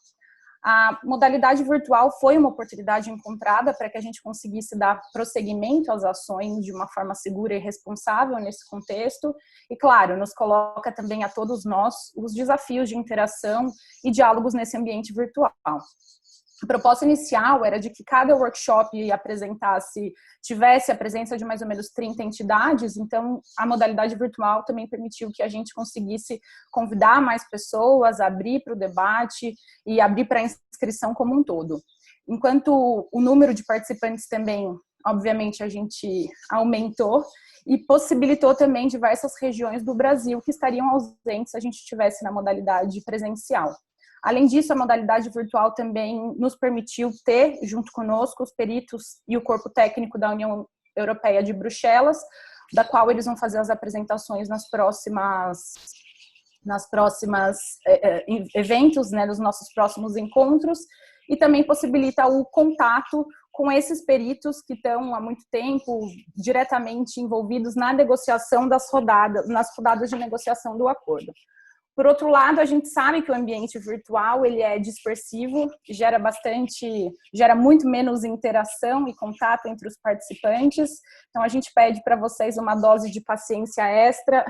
A modalidade virtual foi uma oportunidade encontrada para que a gente conseguisse dar prosseguimento às ações de uma forma segura e responsável nesse contexto. E, claro, nos coloca também a todos nós os desafios de interação e diálogos nesse ambiente virtual. A proposta inicial era de que cada workshop tivesse a presença de mais ou menos 30 entidades, então a modalidade virtual também permitiu que a gente conseguisse convidar mais pessoas, abrir para o debate e abrir para a inscrição como um todo. Enquanto o número de participantes também, obviamente, a gente aumentou e possibilitou também diversas regiões do Brasil que estariam ausentes se a gente estivesse na modalidade presencial. Além disso, a modalidade virtual também nos permitiu ter, junto conosco, os peritos e o corpo técnico da União Europeia de Bruxelas, da qual eles vão fazer as apresentações nas próximas eventos, né, nos nossos próximos encontros, e também possibilita o contato com esses peritos que estão há muito tempo diretamente envolvidos na negociação nas rodadas de negociação do acordo. Por outro lado, a gente sabe que o ambiente virtual ele é dispersivo, gera muito menos interação e contato entre os participantes. Então, a gente pede para vocês uma dose de paciência extra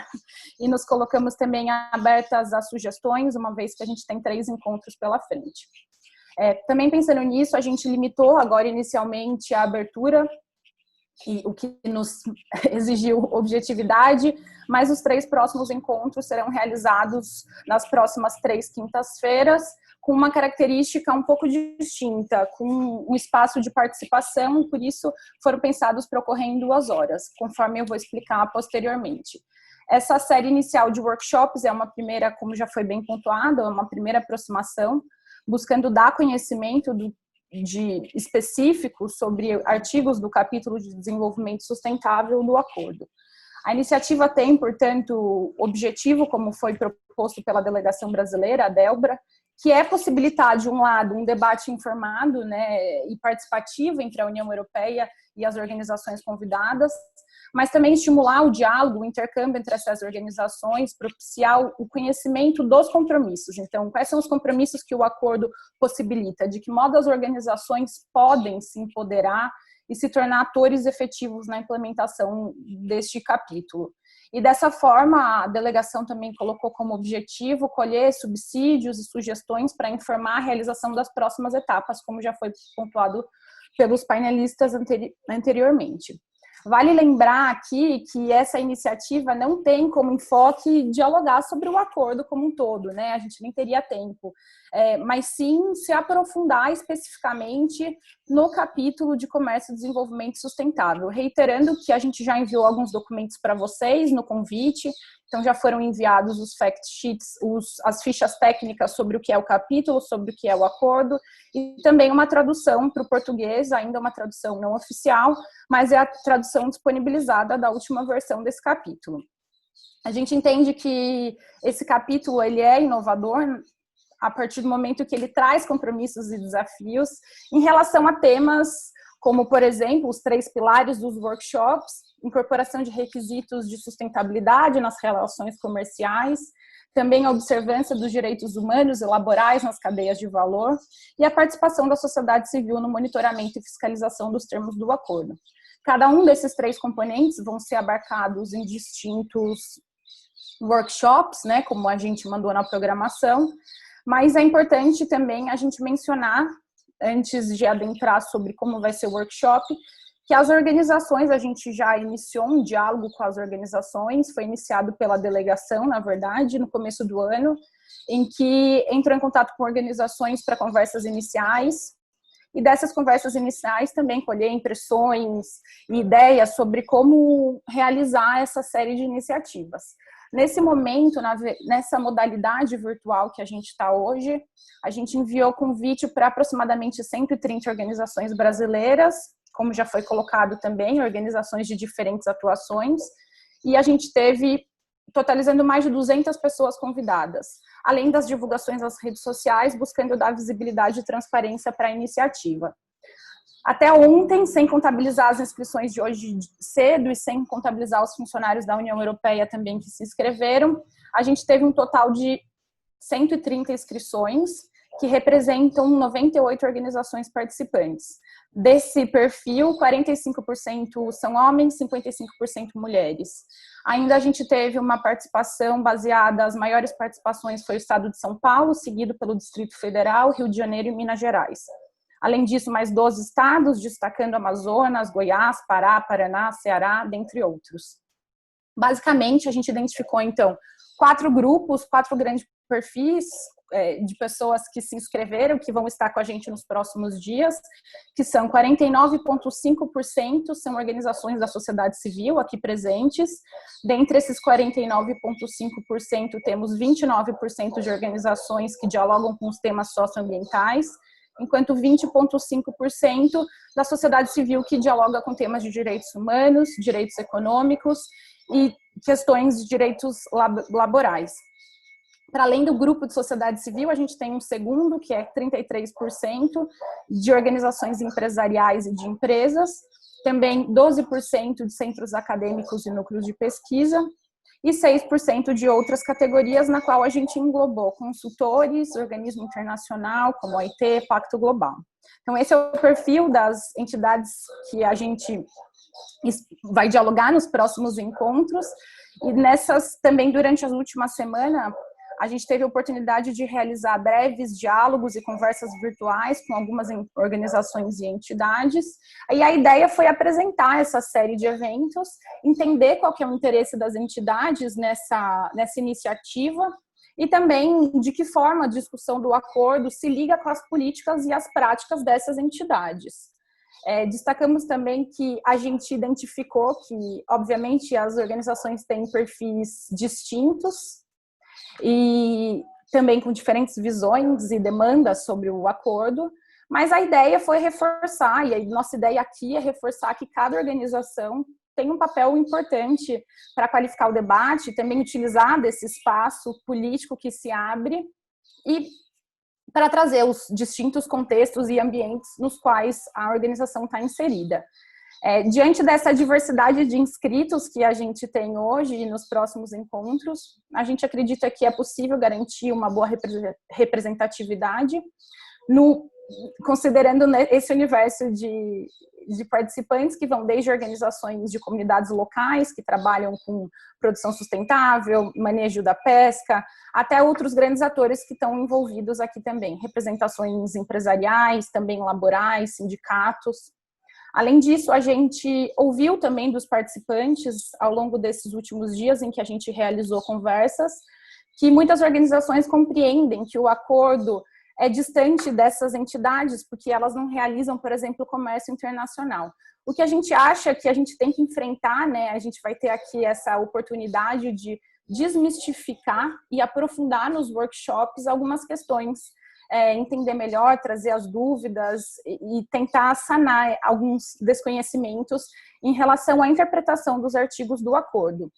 e nos colocamos também abertas a sugestões, uma vez que a gente tem 3 encontros pela frente. Também pensando nisso, a gente limitou agora inicialmente a abertura, o que nos exigiu objetividade, mas os 3 próximos encontros serão realizados nas próximas 3 quintas-feiras, com uma característica um pouco distinta, com um espaço de participação, e por isso foram pensados para ocorrer em 2 horas, conforme eu vou explicar posteriormente. Essa série inicial de workshops é uma primeira, como já foi bem pontuado, é uma primeira aproximação, buscando dar conhecimento específico sobre artigos do capítulo de desenvolvimento sustentável do acordo. A iniciativa tem, portanto, objetivo, como foi proposto pela delegação brasileira, a DELBRA, que é possibilitar, de um lado, um debate informado, né, e participativo entre a União Europeia e as organizações convidadas, mas também estimular o diálogo, o intercâmbio entre essas organizações, propiciar o conhecimento dos compromissos. Então, quais são os compromissos que o acordo possibilita? De que modo as organizações podem se empoderar e se tornar atores efetivos na implementação deste capítulo. E dessa forma, a delegação também colocou como objetivo colher subsídios e sugestões para informar a realização das próximas etapas, como já foi pontuado pelos painelistas anteriormente. Vale lembrar aqui que essa iniciativa não tem como enfoque dialogar sobre o acordo como um todo, né? A gente nem teria tempo, mas sim se aprofundar especificamente no capítulo de comércio e desenvolvimento sustentável. Reiterando que a gente já enviou alguns documentos para vocês no convite, então já foram enviados os fact sheets, as fichas técnicas sobre o que é o capítulo, sobre o que é o acordo, e também uma tradução para o português, ainda uma tradução não oficial, mas é a tradução disponibilizada da última versão desse capítulo. A gente entende que esse capítulo ele é inovador a partir do momento que ele traz compromissos e desafios em relação a temas como, por exemplo, os 3 pilares dos workshops, incorporação de requisitos de sustentabilidade nas relações comerciais, também a observância dos direitos humanos e laborais nas cadeias de valor e a participação da sociedade civil no monitoramento e fiscalização dos termos do acordo. Cada um desses 3 componentes vão ser abarcados em distintos workshops, né, como a gente mandou na programação, mas é importante também a gente mencionar, antes de adentrar sobre como vai ser o workshop, que as organizações, a gente já iniciou um diálogo com as organizações, foi iniciado pela delegação, na verdade, no começo do ano, em que entrou em contato com organizações para conversas iniciais, e dessas conversas iniciais também colher impressões e ideias sobre como realizar essa série de iniciativas. Nesse momento, nessa modalidade virtual que a gente está hoje, a gente enviou convite para aproximadamente 130 organizações brasileiras, como já foi colocado também, organizações de diferentes atuações, e a gente teve, totalizando mais de 200 pessoas convidadas, além das divulgações nas redes sociais, buscando dar visibilidade e transparência para a iniciativa. Até ontem, sem contabilizar as inscrições de hoje cedo e sem contabilizar os funcionários da União Europeia também que se inscreveram, a gente teve um total de 130 inscrições, que representam 98 organizações participantes. Desse perfil, 45% são homens, 55% mulheres. Ainda a gente teve uma participação baseada, as maiores participações foi o estado de São Paulo, seguido pelo Distrito Federal, Rio de Janeiro e Minas Gerais. Além disso, mais 12 estados, destacando Amazonas, Goiás, Pará, Paraná, Ceará, dentre outros. Basicamente, a gente identificou, então, 4 grupos, 4 grandes perfis de pessoas que se inscreveram, que vão estar com a gente nos próximos dias, que são 49,5% são organizações da sociedade civil aqui presentes. Dentre esses 49,5%, temos 29% de organizações que dialogam com os temas socioambientais, enquanto 20,5% da sociedade civil que dialoga com temas de direitos humanos, direitos econômicos e questões de direitos laborais. Para além do grupo de sociedade civil, a gente tem um segundo, que é 33% de organizações empresariais e de empresas, também 12% de centros acadêmicos e núcleos de pesquisa, e 6% de outras categorias, na qual a gente englobou consultores, organismo internacional, como a OIT, Pacto Global. Então, esse é o perfil das entidades que a gente vai dialogar nos próximos encontros, e nessas, também durante as últimas semanas, a gente teve a oportunidade de realizar breves diálogos e conversas virtuais com algumas organizações e entidades. E a ideia foi apresentar essa série de eventos, entender qual que é o interesse das entidades nessa iniciativa e também de que forma a discussão do acordo se liga com as políticas e as práticas dessas entidades. Destacamos também que a gente identificou que, obviamente, as organizações têm perfis distintos, e também com diferentes visões e demandas sobre o acordo, mas a ideia foi reforçar, e a nossa ideia aqui é reforçar que cada organização tem um papel importante para qualificar o debate, também utilizar desse espaço político que se abre e para trazer os distintos contextos e ambientes nos quais a organização está inserida. Diante dessa diversidade de inscritos que a gente tem hoje e nos próximos encontros, a gente acredita que é possível garantir uma boa representatividade, considerando esse universo de participantes que vão desde organizações de comunidades locais, que trabalham com produção sustentável, manejo da pesca, até outros grandes atores que estão envolvidos aqui também, representações empresariais, também laborais, sindicatos. Além disso, a gente ouviu também dos participantes, ao longo desses últimos dias em que a gente realizou conversas, que muitas organizações compreendem que o acordo é distante dessas entidades, porque elas não realizam, por exemplo, comércio internacional. O que a gente acha que a gente tem que enfrentar, né? A gente vai ter aqui essa oportunidade de desmistificar e aprofundar nos workshops algumas questões, entender melhor, trazer as dúvidas e tentar sanar alguns desconhecimentos em relação à interpretação dos artigos do acordo.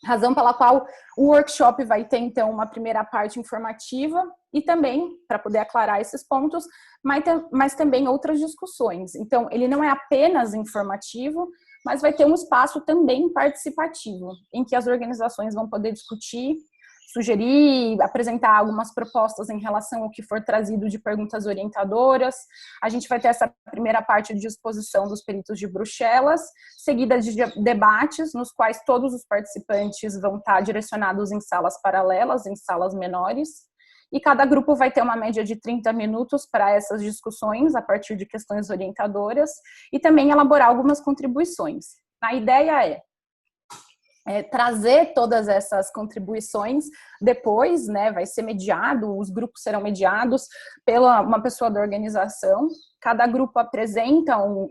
Razão pela qual o workshop vai ter, então, uma primeira parte informativa e também, para poder aclarar esses pontos, mas também outras discussões. Então, ele não é apenas informativo, mas vai ter um espaço também participativo, em que as organizações vão poder discutir, sugerir, apresentar algumas propostas em relação ao que for trazido de perguntas orientadoras. A gente vai ter essa primeira parte de exposição dos peritos de Bruxelas, seguida de debates, nos quais todos os participantes vão estar direcionados em salas paralelas, em salas menores. e cada grupo vai ter uma média de 30 minutos para essas discussões, a partir de questões orientadoras, e também elaborar algumas contribuições. A ideia é trazer todas essas contribuições depois, né, vai ser mediado, os grupos serão mediados pela uma pessoa da organização, cada grupo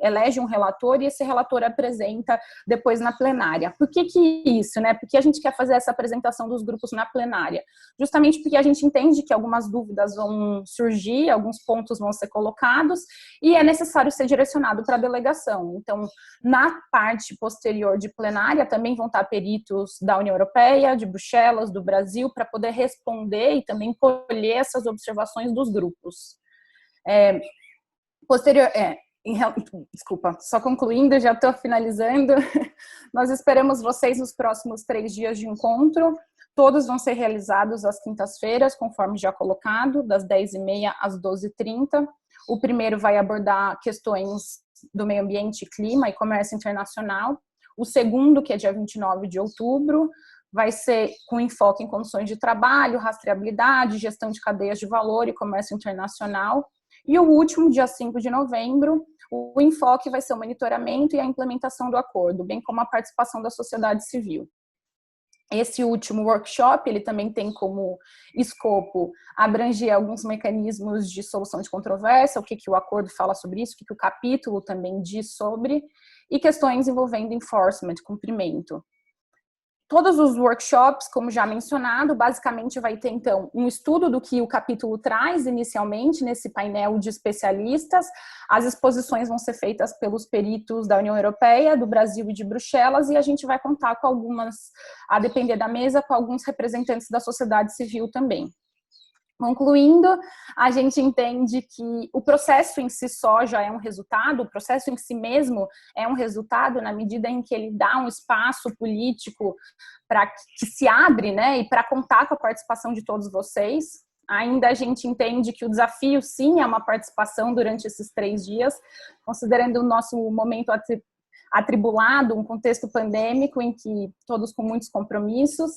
elege um relator e esse relator apresenta depois na plenária. Por que isso, né? Porque a gente quer fazer essa apresentação dos grupos na plenária? Justamente porque a gente entende que algumas dúvidas vão surgir, alguns pontos vão ser colocados e é necessário ser direcionado para a delegação. Então, na parte posterior de plenária também vão estar peritos da União Europeia, de Bruxelas, do Brasil, para poder responder e também colher essas observações dos grupos. Desculpa, só concluindo, já estou finalizando. Nós esperamos vocês nos próximos 3 dias de encontro. Todos vão ser realizados às quintas-feiras, conforme já colocado, das 10h30 às 12h30. O primeiro vai abordar questões do meio ambiente, clima e comércio internacional. O segundo, que é dia 29 de outubro, vai ser com enfoque em condições de trabalho, rastreabilidade, gestão de cadeias de valor e comércio internacional. E o último, dia 5 de novembro, o enfoque vai ser o monitoramento e a implementação do acordo, bem como a participação da sociedade civil. Esse último workshop, ele também tem como escopo abranger alguns mecanismos de solução de controvérsia, o que o acordo fala sobre isso, o que o capítulo também diz sobre, e questões envolvendo enforcement, cumprimento. Todos os workshops, como já mencionado, basicamente vai ter, então, um estudo do que o capítulo traz inicialmente nesse painel de especialistas. As exposições vão ser feitas pelos peritos da União Europeia, do Brasil e de Bruxelas, e a gente vai contar com algumas, a depender da mesa, com alguns representantes da sociedade civil também. Concluindo, a gente entende que o processo em si só já é um resultado, o processo em si mesmo é um resultado na medida em que ele dá um espaço político para que se abre, né, e para contar com a participação de todos vocês. Ainda a gente entende que o desafio, sim, é uma participação durante esses 3 dias, considerando o nosso momento atribulado, um contexto pandêmico em que todos com muitos compromissos,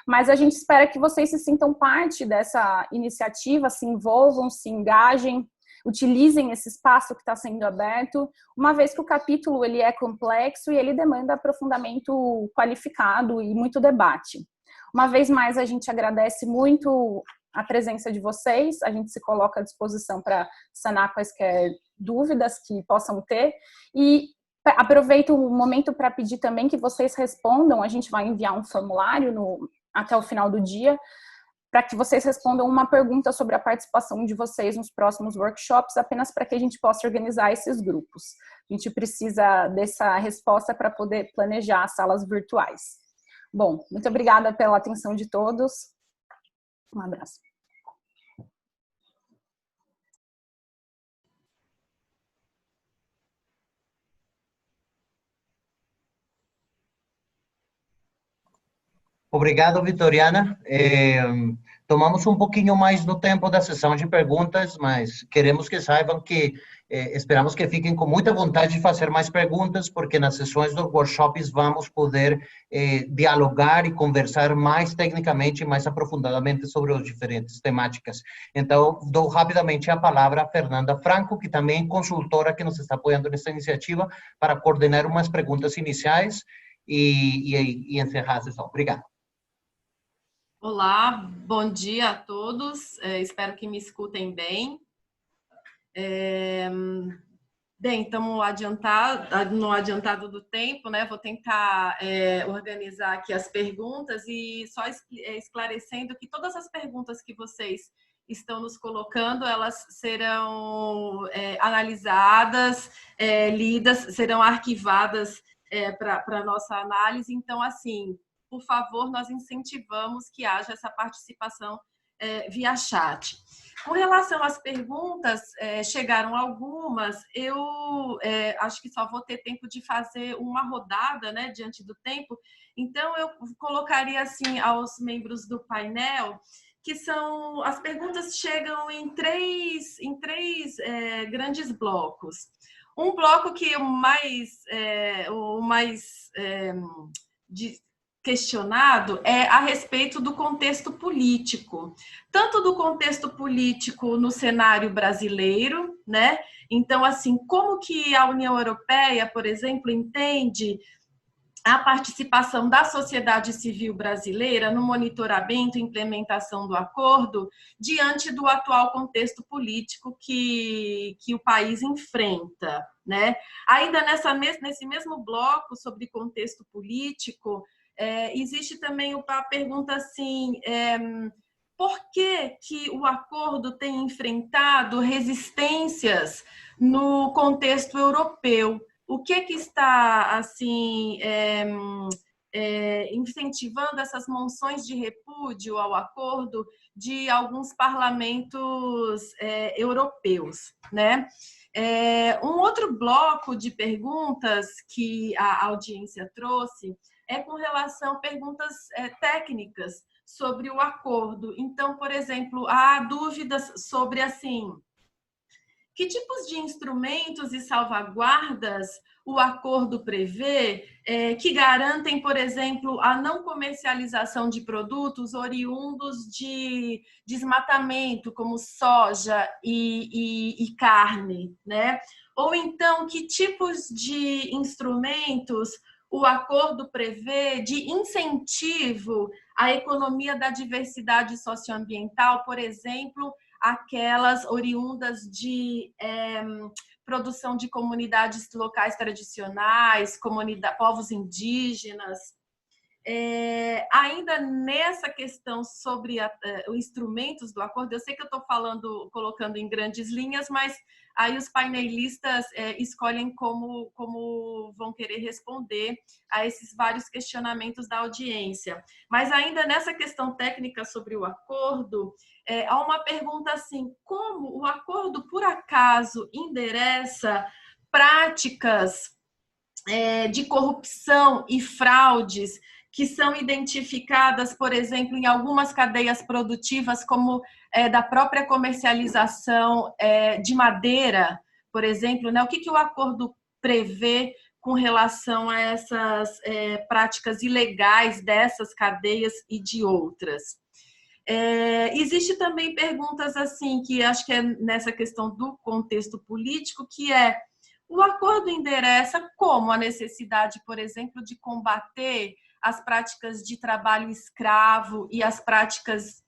mas a gente espera que vocês se sintam parte dessa iniciativa, se envolvam, se engajem, utilizem esse espaço que está sendo aberto, uma vez que o capítulo ele é complexo e ele demanda aprofundamento qualificado e muito debate. Uma vez mais, a gente agradece muito a presença de vocês, a gente se coloca à disposição para sanar quaisquer dúvidas que possam ter, e aproveito o momento para pedir também que vocês respondam. A gente vai enviar um formulário até o final do dia, para que vocês respondam uma pergunta sobre a participação de vocês nos próximos workshops, apenas para que a gente possa organizar esses grupos. A gente precisa dessa resposta para poder planejar as salas virtuais. Bom, muito obrigada pela atenção de todos. Um abraço. Obrigado, Vitoriana. Tomamos um pouquinho mais do tempo da sessão de perguntas, mas queremos que saibam que esperamos que fiquem com muita vontade de fazer mais perguntas, porque nas sessões dos workshops vamos poder dialogar e conversar mais tecnicamente e mais aprofundadamente sobre as diferentes temáticas. Então, dou rapidamente a palavra a Fernanda Franco, que também é consultora que nos está apoiando nessa iniciativa, para coordenar umas perguntas iniciais e encerrar a sessão. Obrigado. Olá, bom dia a todos, espero que me escutem bem. Bem, estamos no adiantado do tempo, né? Vou tentar organizar aqui as perguntas e só esclarecendo que todas as perguntas que vocês estão nos colocando, elas serão analisadas, lidas, serão arquivadas para a nossa análise. Então, assim, por favor, nós incentivamos que haja essa participação via chat. Com relação às perguntas, chegaram algumas, eu acho que só vou ter tempo de fazer uma rodada, né, diante do tempo, então eu colocaria assim aos membros do painel, que são, as perguntas chegam em três grandes blocos. Um bloco que questionado é a respeito do contexto político, tanto do contexto político no cenário brasileiro, né? Então, assim, como que a União Europeia, por exemplo, entende a participação da sociedade civil brasileira no monitoramento e implementação do acordo diante do atual contexto político que o país enfrenta, né? Ainda nesse mesmo bloco sobre contexto político, existe também a pergunta assim, por que o acordo tem enfrentado resistências no contexto europeu? O que está assim incentivando essas moções de repúdio ao acordo de alguns parlamentos europeus, né? Um outro bloco de perguntas que a audiência trouxe é com relação a perguntas técnicas sobre o acordo. Então, por exemplo, há dúvidas sobre assim, que tipos de instrumentos e salvaguardas o acordo prevê que garantem, por exemplo, a não comercialização de produtos oriundos de desmatamento, como soja e carne, né? Ou então, que tipos de instrumentos o acordo prevê de incentivo à economia da diversidade socioambiental, por exemplo, aquelas oriundas de produção de comunidades locais tradicionais, povos indígenas. Ainda nessa questão sobre os instrumentos do acordo, eu sei que eu estou colocando em grandes linhas, mas aí os painelistas escolhem como vão querer responder a esses vários questionamentos da audiência. Mas ainda nessa questão técnica sobre o acordo, há uma pergunta assim, como o acordo, por acaso, endereça práticas de corrupção e fraudes que são identificadas, por exemplo, em algumas cadeias produtivas, como da própria comercialização de madeira, por exemplo, né? O que o acordo prevê com relação a essas práticas ilegais dessas cadeias e de outras? Existe também perguntas assim, que acho que é nessa questão do contexto político, que o acordo endereça como a necessidade, por exemplo, de combater as práticas de trabalho escravo e as práticas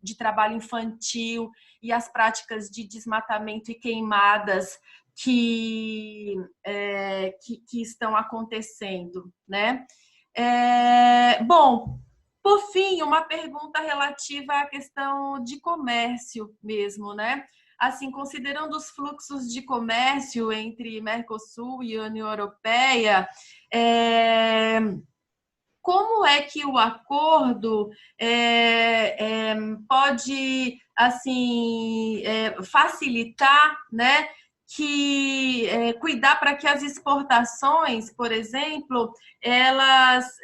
de trabalho infantil e as práticas de desmatamento e queimadas que estão acontecendo, né? Bom, por fim, uma pergunta relativa à questão de comércio mesmo, né? Assim, considerando os fluxos de comércio entre Mercosul e União Europeia, como é que o acordo pode assim facilitar, né, cuidar para que as exportações, por exemplo, elas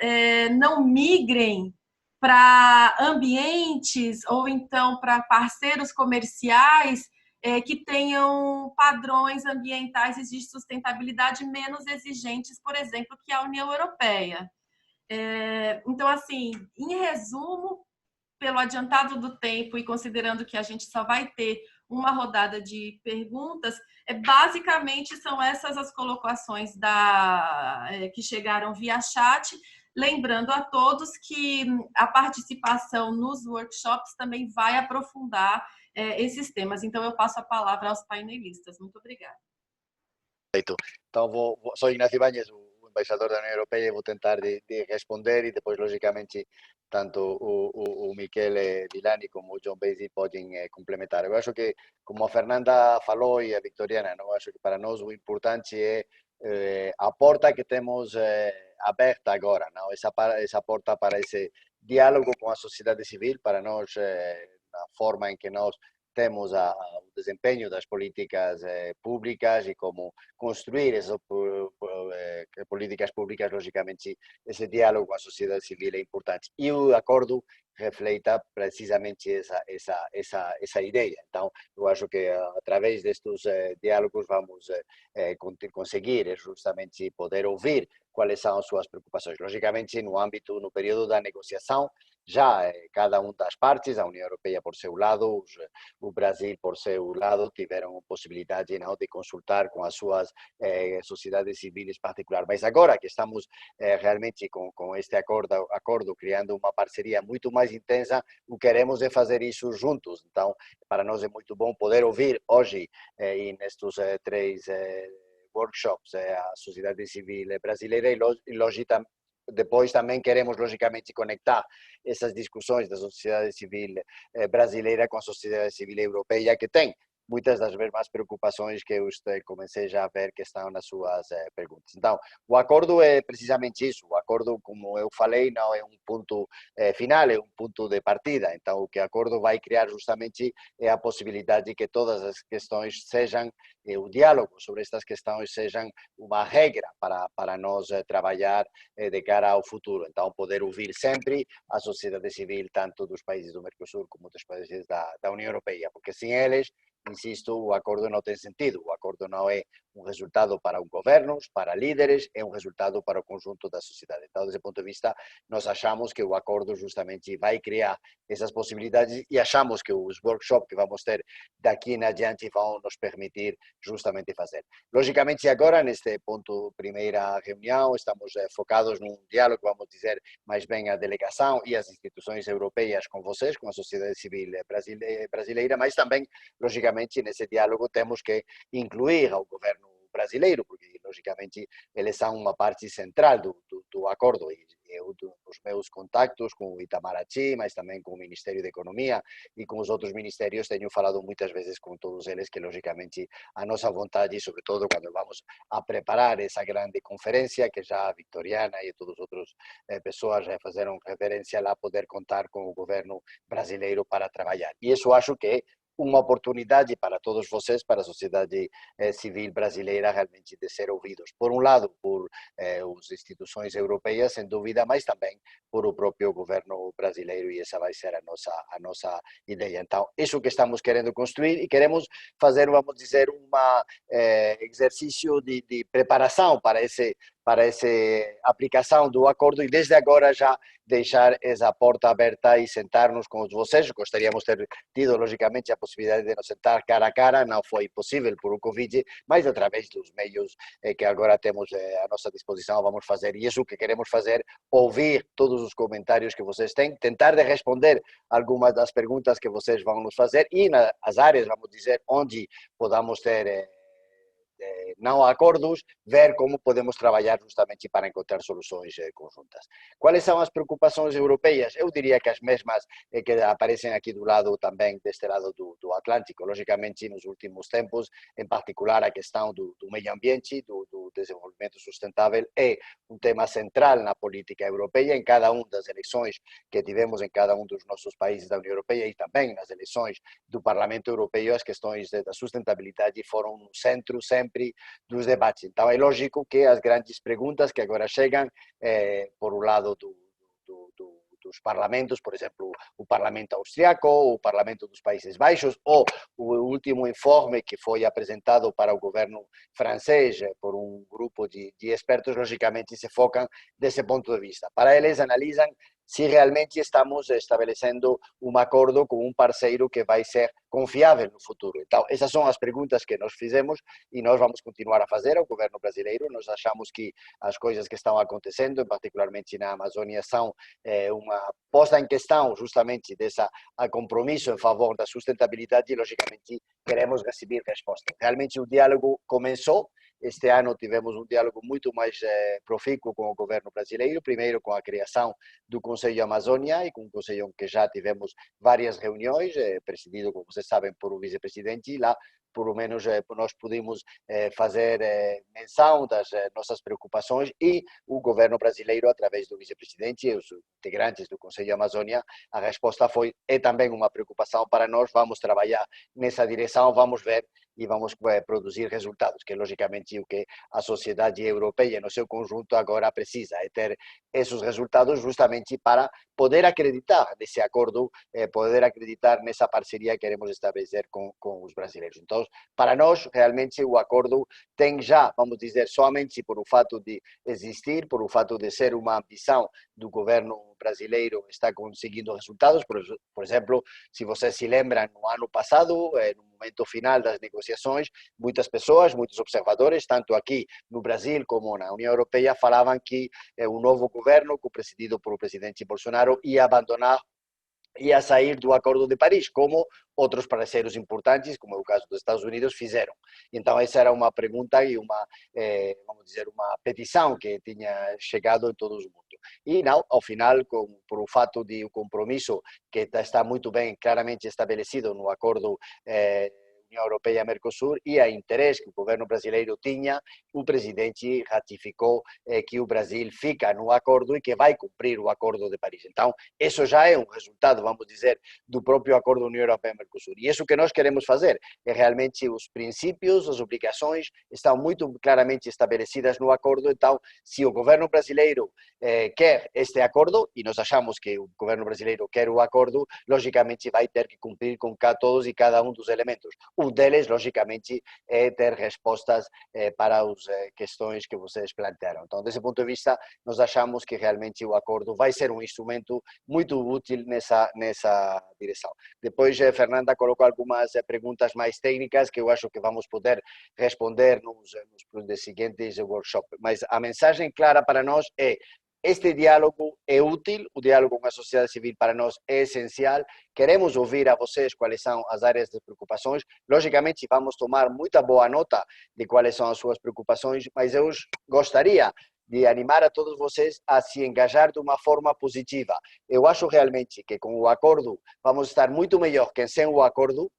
não migrem para ambientes ou então para parceiros comerciais que tenham padrões ambientais e de sustentabilidade menos exigentes, por exemplo, que a União Europeia. Então, assim, em resumo, pelo adiantado do tempo e considerando que a gente só vai ter uma rodada de perguntas, basicamente são essas as colocações que chegaram via chat, lembrando a todos que a participação nos workshops também vai aprofundar esses temas. Então, eu passo a palavra aos painelistas. Muito obrigada. Perfeito. Então, sou Ignacio Ibáñez, o embaixador da União Europeia, e vou tentar de responder, e depois, logicamente, tanto o Michele Villani como o John Basie podem complementar. Eu acho que, como a Fernanda falou e a Victoriana, eu acho que para nós o importante é a porta que temos aberta agora, não? Essa porta para esse diálogo com a sociedade civil, para nós, na forma em que nós temos o desempenho das políticas públicas e como construir essas políticas públicas, logicamente, esse diálogo com a sociedade civil é importante. E o acordo reflita precisamente essa ideia. Então, eu acho que através destes diálogos vamos conseguir justamente poder ouvir quais são as suas preocupações. Logicamente, no período da negociação, já cada uma das partes, a União Europeia por seu lado, o Brasil por seu lado, tiveram possibilidade de consultar com as suas sociedades civis particulares. Mas agora que estamos realmente com este acordo criando uma parceria muito mais intensa, o que queremos é fazer isso juntos. Então, para nós é muito bom poder ouvir hoje, e nestes 3 workshops, a sociedade civil brasileira e depois também queremos, logicamente, conectar essas discussões da sociedade civil brasileira com a sociedade civil europeia, que tem muitas das mesmas preocupações que eu comecei já a ver que estão nas suas perguntas. Então, o acordo é precisamente isso. O acordo, como eu falei, não é um ponto final, é um ponto de partida. Então, o que o acordo vai criar justamente é a possibilidade de que todas as questões sejam, o diálogo sobre estas questões sejam uma regra para nós trabalhar de cara ao futuro. Então, poder ouvir sempre a sociedade civil, tanto dos países do Mercosul como dos países da União Europeia, porque sem eles, insisto, o acordo não tem sentido. O acordo não é um resultado para governos, para líderes, é um resultado para o conjunto da sociedade. Então, desse ponto de vista, nós achamos que o acordo justamente vai criar essas possibilidades e achamos que os workshops que vamos ter daqui em adiante vão nos permitir justamente fazer. Logicamente, agora, neste ponto, primeira reunião, estamos focados num diálogo, vamos dizer, mais bem a delegação e as instituições europeias com vocês, com a sociedade civil brasileira, mas também, logicamente, nesse diálogo temos que incluir ao governo brasileiro, porque, logicamente, eles são uma parte central do acordo. E eu, nos meus contactos com o Itamaraty, mas também com o Ministério da Economia e com os outros ministérios, tenho falado muitas vezes com todos eles que, logicamente, a nossa vontade, sobretudo quando vamos a preparar essa grande conferência, que já a Vitoriana e todas as outras pessoas já fizeram referência lá, poder contar com o governo brasileiro para trabalhar. E isso acho que é uma oportunidade para todos vocês, para a sociedade civil brasileira, realmente de ser ouvidos. Por um lado, por as instituições europeias, sem dúvida, mas também por o próprio governo brasileiro, e essa vai ser a nossa ideia. Então, isso que estamos querendo construir e queremos fazer, vamos dizer, exercício de preparação para essa aplicação do acordo e desde agora já deixar essa porta aberta e sentar-nos com vocês. Gostaríamos de ter tido, logicamente, a possibilidade de nos sentar cara a cara, não foi possível por o Covid, mas através dos meios que agora temos à nossa disposição vamos fazer. E isso que queremos fazer, ouvir todos os comentários que vocês têm, tentar de responder algumas das perguntas que vocês vão nos fazer e nas áreas, vamos dizer, onde podamos ter não acordos, ver como podemos trabalhar justamente para encontrar soluções conjuntas. Quais são as preocupações europeias? Eu diria que as mesmas que aparecem aqui do lado também, deste lado do Atlântico. Logicamente, nos últimos tempos, em particular a questão do meio ambiente, do desenvolvimento sustentável, é um tema central na política europeia, em cada uma das eleições que tivemos em cada um dos nossos países da União Europeia e também nas eleições do Parlamento Europeu, as questões da sustentabilidade foram no centro sempre dos debates. Então, é lógico que as grandes perguntas que agora chegam, por um lado dos parlamentos, por exemplo, o Parlamento Austriaco, o Parlamento dos Países Baixos, ou o último informe que foi apresentado para o governo francês por um grupo de expertos, logicamente se focam desse ponto de vista. Para eles, analisam se realmente estamos estabelecendo um acordo com um parceiro que vai ser confiável no futuro. Então, essas são as perguntas que nós fizemos e nós vamos continuar a fazer ao governo brasileiro. Nós achamos que as coisas que estão acontecendo, particularmente na Amazônia, são uma posta em questão justamente desse compromisso em favor da sustentabilidade e, logicamente, queremos receber resposta. Realmente, o diálogo começou. Este ano tivemos um diálogo muito mais profícuo com o governo brasileiro, primeiro com a criação do Conselho Amazônia e com o Conselho que já tivemos várias reuniões, presidido, como vocês sabem, por um vice-presidente, e lá, por lo menos, nós pudimos fazer menção das nossas preocupações e o governo brasileiro, através do vice-presidente e os integrantes do Conselho Amazônia, a resposta é também uma preocupação para nós, vamos trabalhar nessa direção, vamos ver e vamos produzir resultados, que logicamente o que a sociedade europeia no seu conjunto agora precisa, é ter esses resultados justamente para poder acreditar nesse acordo, poder acreditar nessa parceria que queremos estabelecer com os brasileiros. Então, Para nós, realmente, o acordo tem já, vamos dizer, somente por o fato de existir, por o fato de ser uma ambição do governo brasileiro, está conseguindo resultados. Por exemplo, se vocês se lembram, no ano passado, no momento final das negociações, muitas pessoas, muitos observadores, tanto aqui no Brasil como na União Europeia, falavam que o novo governo, presidido por o presidente Bolsonaro, ia abandonar, ia sair do Acordo de Paris, como outros parceiros importantes, como é o caso dos Estados Unidos, fizeram. Então, essa era uma pergunta e uma, vamos dizer, uma petição que tinha chegado em todo o mundo. E, não, ao final, por o fato de o compromisso que está muito bem, claramente estabelecido no Acordo União Europeia-Mercosul e a interesse que o governo brasileiro tinha, o presidente ratificou que o Brasil fica no acordo e que vai cumprir o Acordo de Paris. Então, isso já é um resultado, vamos dizer, do próprio Acordo União Europeia-Mercosul. E isso que nós queremos fazer é realmente os princípios, as obrigações estão muito claramente estabelecidas no acordo. Então, se o governo brasileiro quer este acordo, e nós achamos que o governo brasileiro quer o acordo, logicamente vai ter que cumprir com todos e cada um dos elementos. Um deles, logicamente, é ter respostas para as questões que vocês plantearam. Então, desse ponto de vista, nós achamos que realmente o acordo vai ser um instrumento muito útil nessa direção. Depois, Fernanda colocou algumas perguntas mais técnicas que eu acho que vamos poder responder nos seguintes workshops. Mas a mensagem clara para nós é: este diálogo é útil, o diálogo com a sociedade civil para nós é essencial. Queremos ouvir a vocês quais são as áreas de preocupações. Logicamente, vamos tomar muita boa nota de quais são as suas preocupações, mas eu gostaria de animar a todos vocês a se engajar de uma forma positiva. Eu acho realmente que com o acordo vamos estar muito melhor que sem o acordo.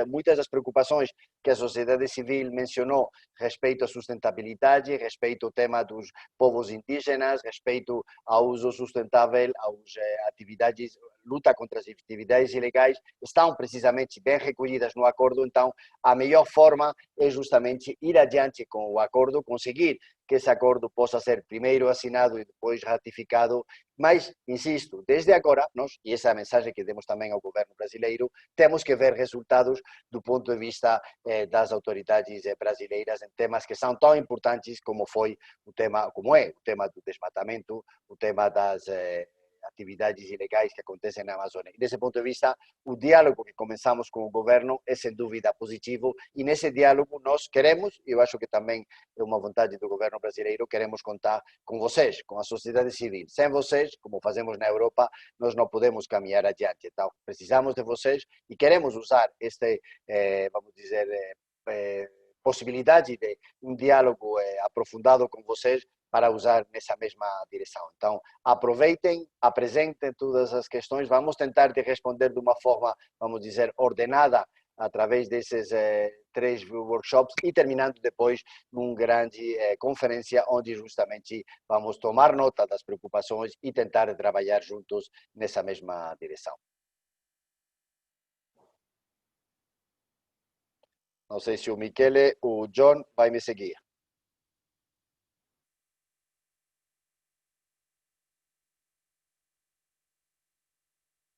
Muitas das preocupações que a sociedade civil mencionou, respeito à sustentabilidade, respeito ao tema dos povos indígenas, respeito ao uso sustentável, às atividades, luta contra as atividades ilegais, estão precisamente bem recolhidas no acordo. Então, a melhor forma é justamente ir adiante com o acordo, conseguir que esse acordo possa ser primeiro assinado e depois ratificado. Mas, insisto, desde agora, nós, e essa é a mensagem que demos também ao governo brasileiro, temos que ver resultados do ponto de vista das autoridades brasileiras em temas que são tão importantes como o tema do desmatamento, o tema das atividades ilegais que acontecem na Amazônia. E desse ponto de vista, o diálogo que começamos com o governo é sem dúvida positivo, e nesse diálogo nós queremos, e eu acho que também é uma vontade do governo brasileiro, queremos contar com vocês, com a sociedade civil. Sem vocês, como fazemos na Europa, nós não podemos caminhar adiante. Então, precisamos de vocês e queremos usar vamos dizer, possibilidade de um diálogo aprofundado com vocês para usar nessa mesma direção. Então, aproveitem, apresentem todas as questões, vamos tentar de responder de uma forma, vamos dizer, ordenada, através desses 3 workshops, e terminando depois numa grande conferência, onde justamente vamos tomar nota das preocupações e tentar trabalhar juntos nessa mesma direção. Não sei se o Michele ou o John vai me seguir.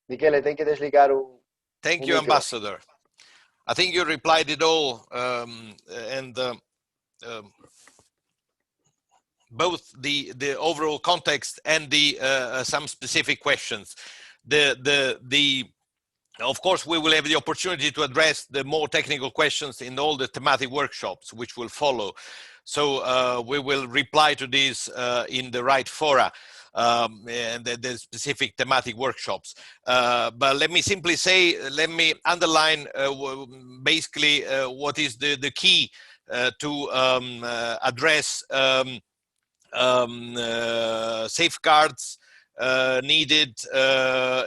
Michele, tem que desligar o... Thank you, Ambassador. I think you replied it all, both the overall context and some specific questions. Of course, we will have the opportunity to address the more technical questions in all the thematic workshops which will follow. So we will reply to these in the right fora. And the specific thematic workshops. But let me simply say, let me underline basically what is the key to address safeguards needed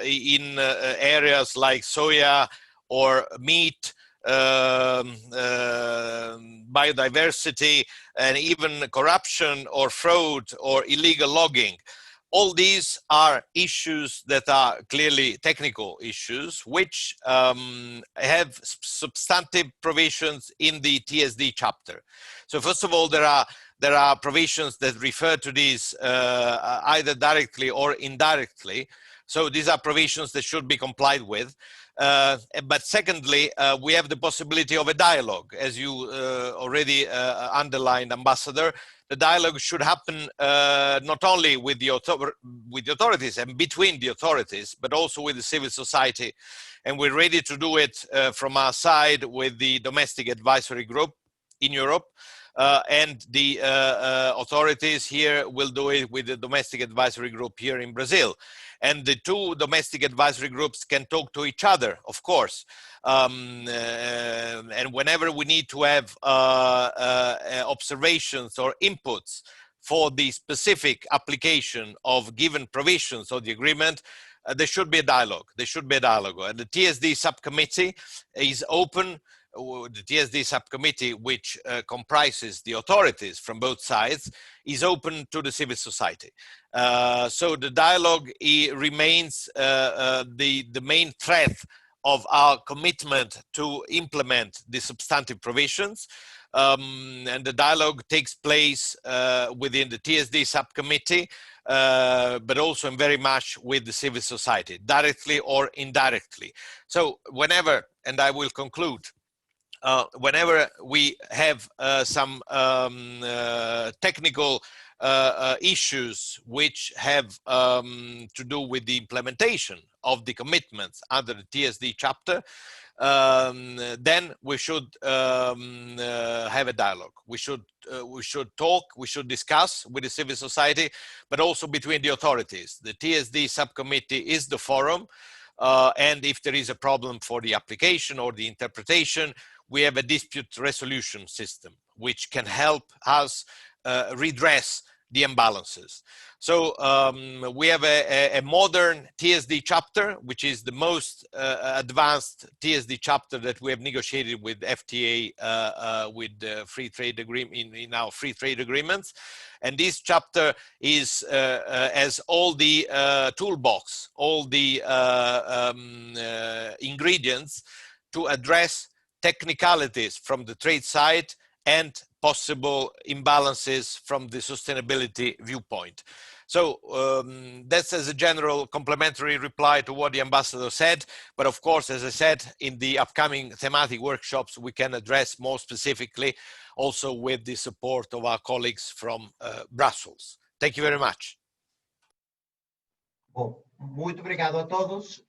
in areas like soya or meat, biodiversity, and even corruption or fraud or illegal logging. All these are issues that are clearly technical issues, which have substantive provisions in the TSD chapter. So first of all, there are provisions that refer to these either directly or indirectly. So these are provisions that should be complied with. But secondly, we have the possibility of a dialogue. As you already underlined, Ambassador, the dialogue should happen not only with the authorities and between the authorities, but also with the civil society. And we're ready to do it from our side with the domestic advisory group in Europe. And the authorities here will do it with the domestic advisory group here in Brazil. And the two domestic advisory groups can talk to each other, of course. And whenever we need to have observations or inputs for the specific application of given provisions of the agreement, there should be a dialogue. There should be a dialogue. And the TSD subcommittee is open. The TSD subcommittee, which comprises the authorities from both sides, is open to the civil society. So the dialogue remains the main thread of our commitment to implement the substantive provisions. And the dialogue takes place within the TSD subcommittee, but also very much with the civil society, directly or indirectly. So whenever, and I will conclude, whenever we have some technical issues which have to do with the implementation of the commitments under the TSD chapter, then we should have a dialogue. We should talk, we should discuss with the civil society, but also between the authorities. The TSD subcommittee is the forum, and if there is a problem for the application or the interpretation, we have a dispute resolution system, which can help us redress the imbalances. So we have a modern TSD chapter, which is the most advanced TSD chapter that we have negotiated with FTA with free trade agreement in our free trade agreements. And this chapter is has all the toolbox, all the ingredients to address technicalities from the trade side and possible imbalances from the sustainability viewpoint. So that's as a general complementary reply to what the ambassador said. But of course, as I said, in the upcoming thematic workshops, we can address more specifically also with the support of our colleagues from Brussels. Thank you very much. Bom, muito obrigado a todos.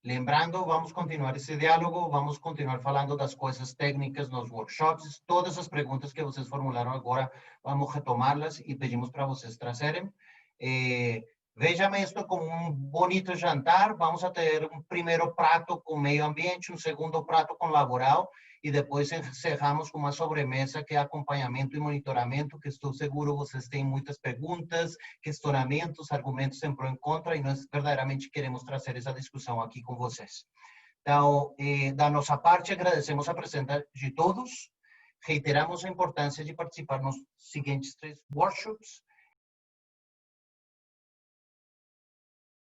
Lembrando, vamos continuar esse diálogo, vamos continuar falando das coisas técnicas nos workshops. Todas as perguntas que vocês formularam agora, vamos retomá-las e pedimos para vocês trazerem. Vejam isto como bonito jantar. Vamos a ter primeiro prato com meio ambiente, segundo prato com laboral e depois encerramos com uma sobremesa que é acompanhamento e monitoramento, que estou seguro vocês têm muitas perguntas, questionamentos, argumentos em pró e contra, e nós verdadeiramente queremos trazer essa discussão aqui com vocês. Então, da nossa parte, agradecemos a presença de todos, reiteramos a importância de participar nos seguintes 3 workshops,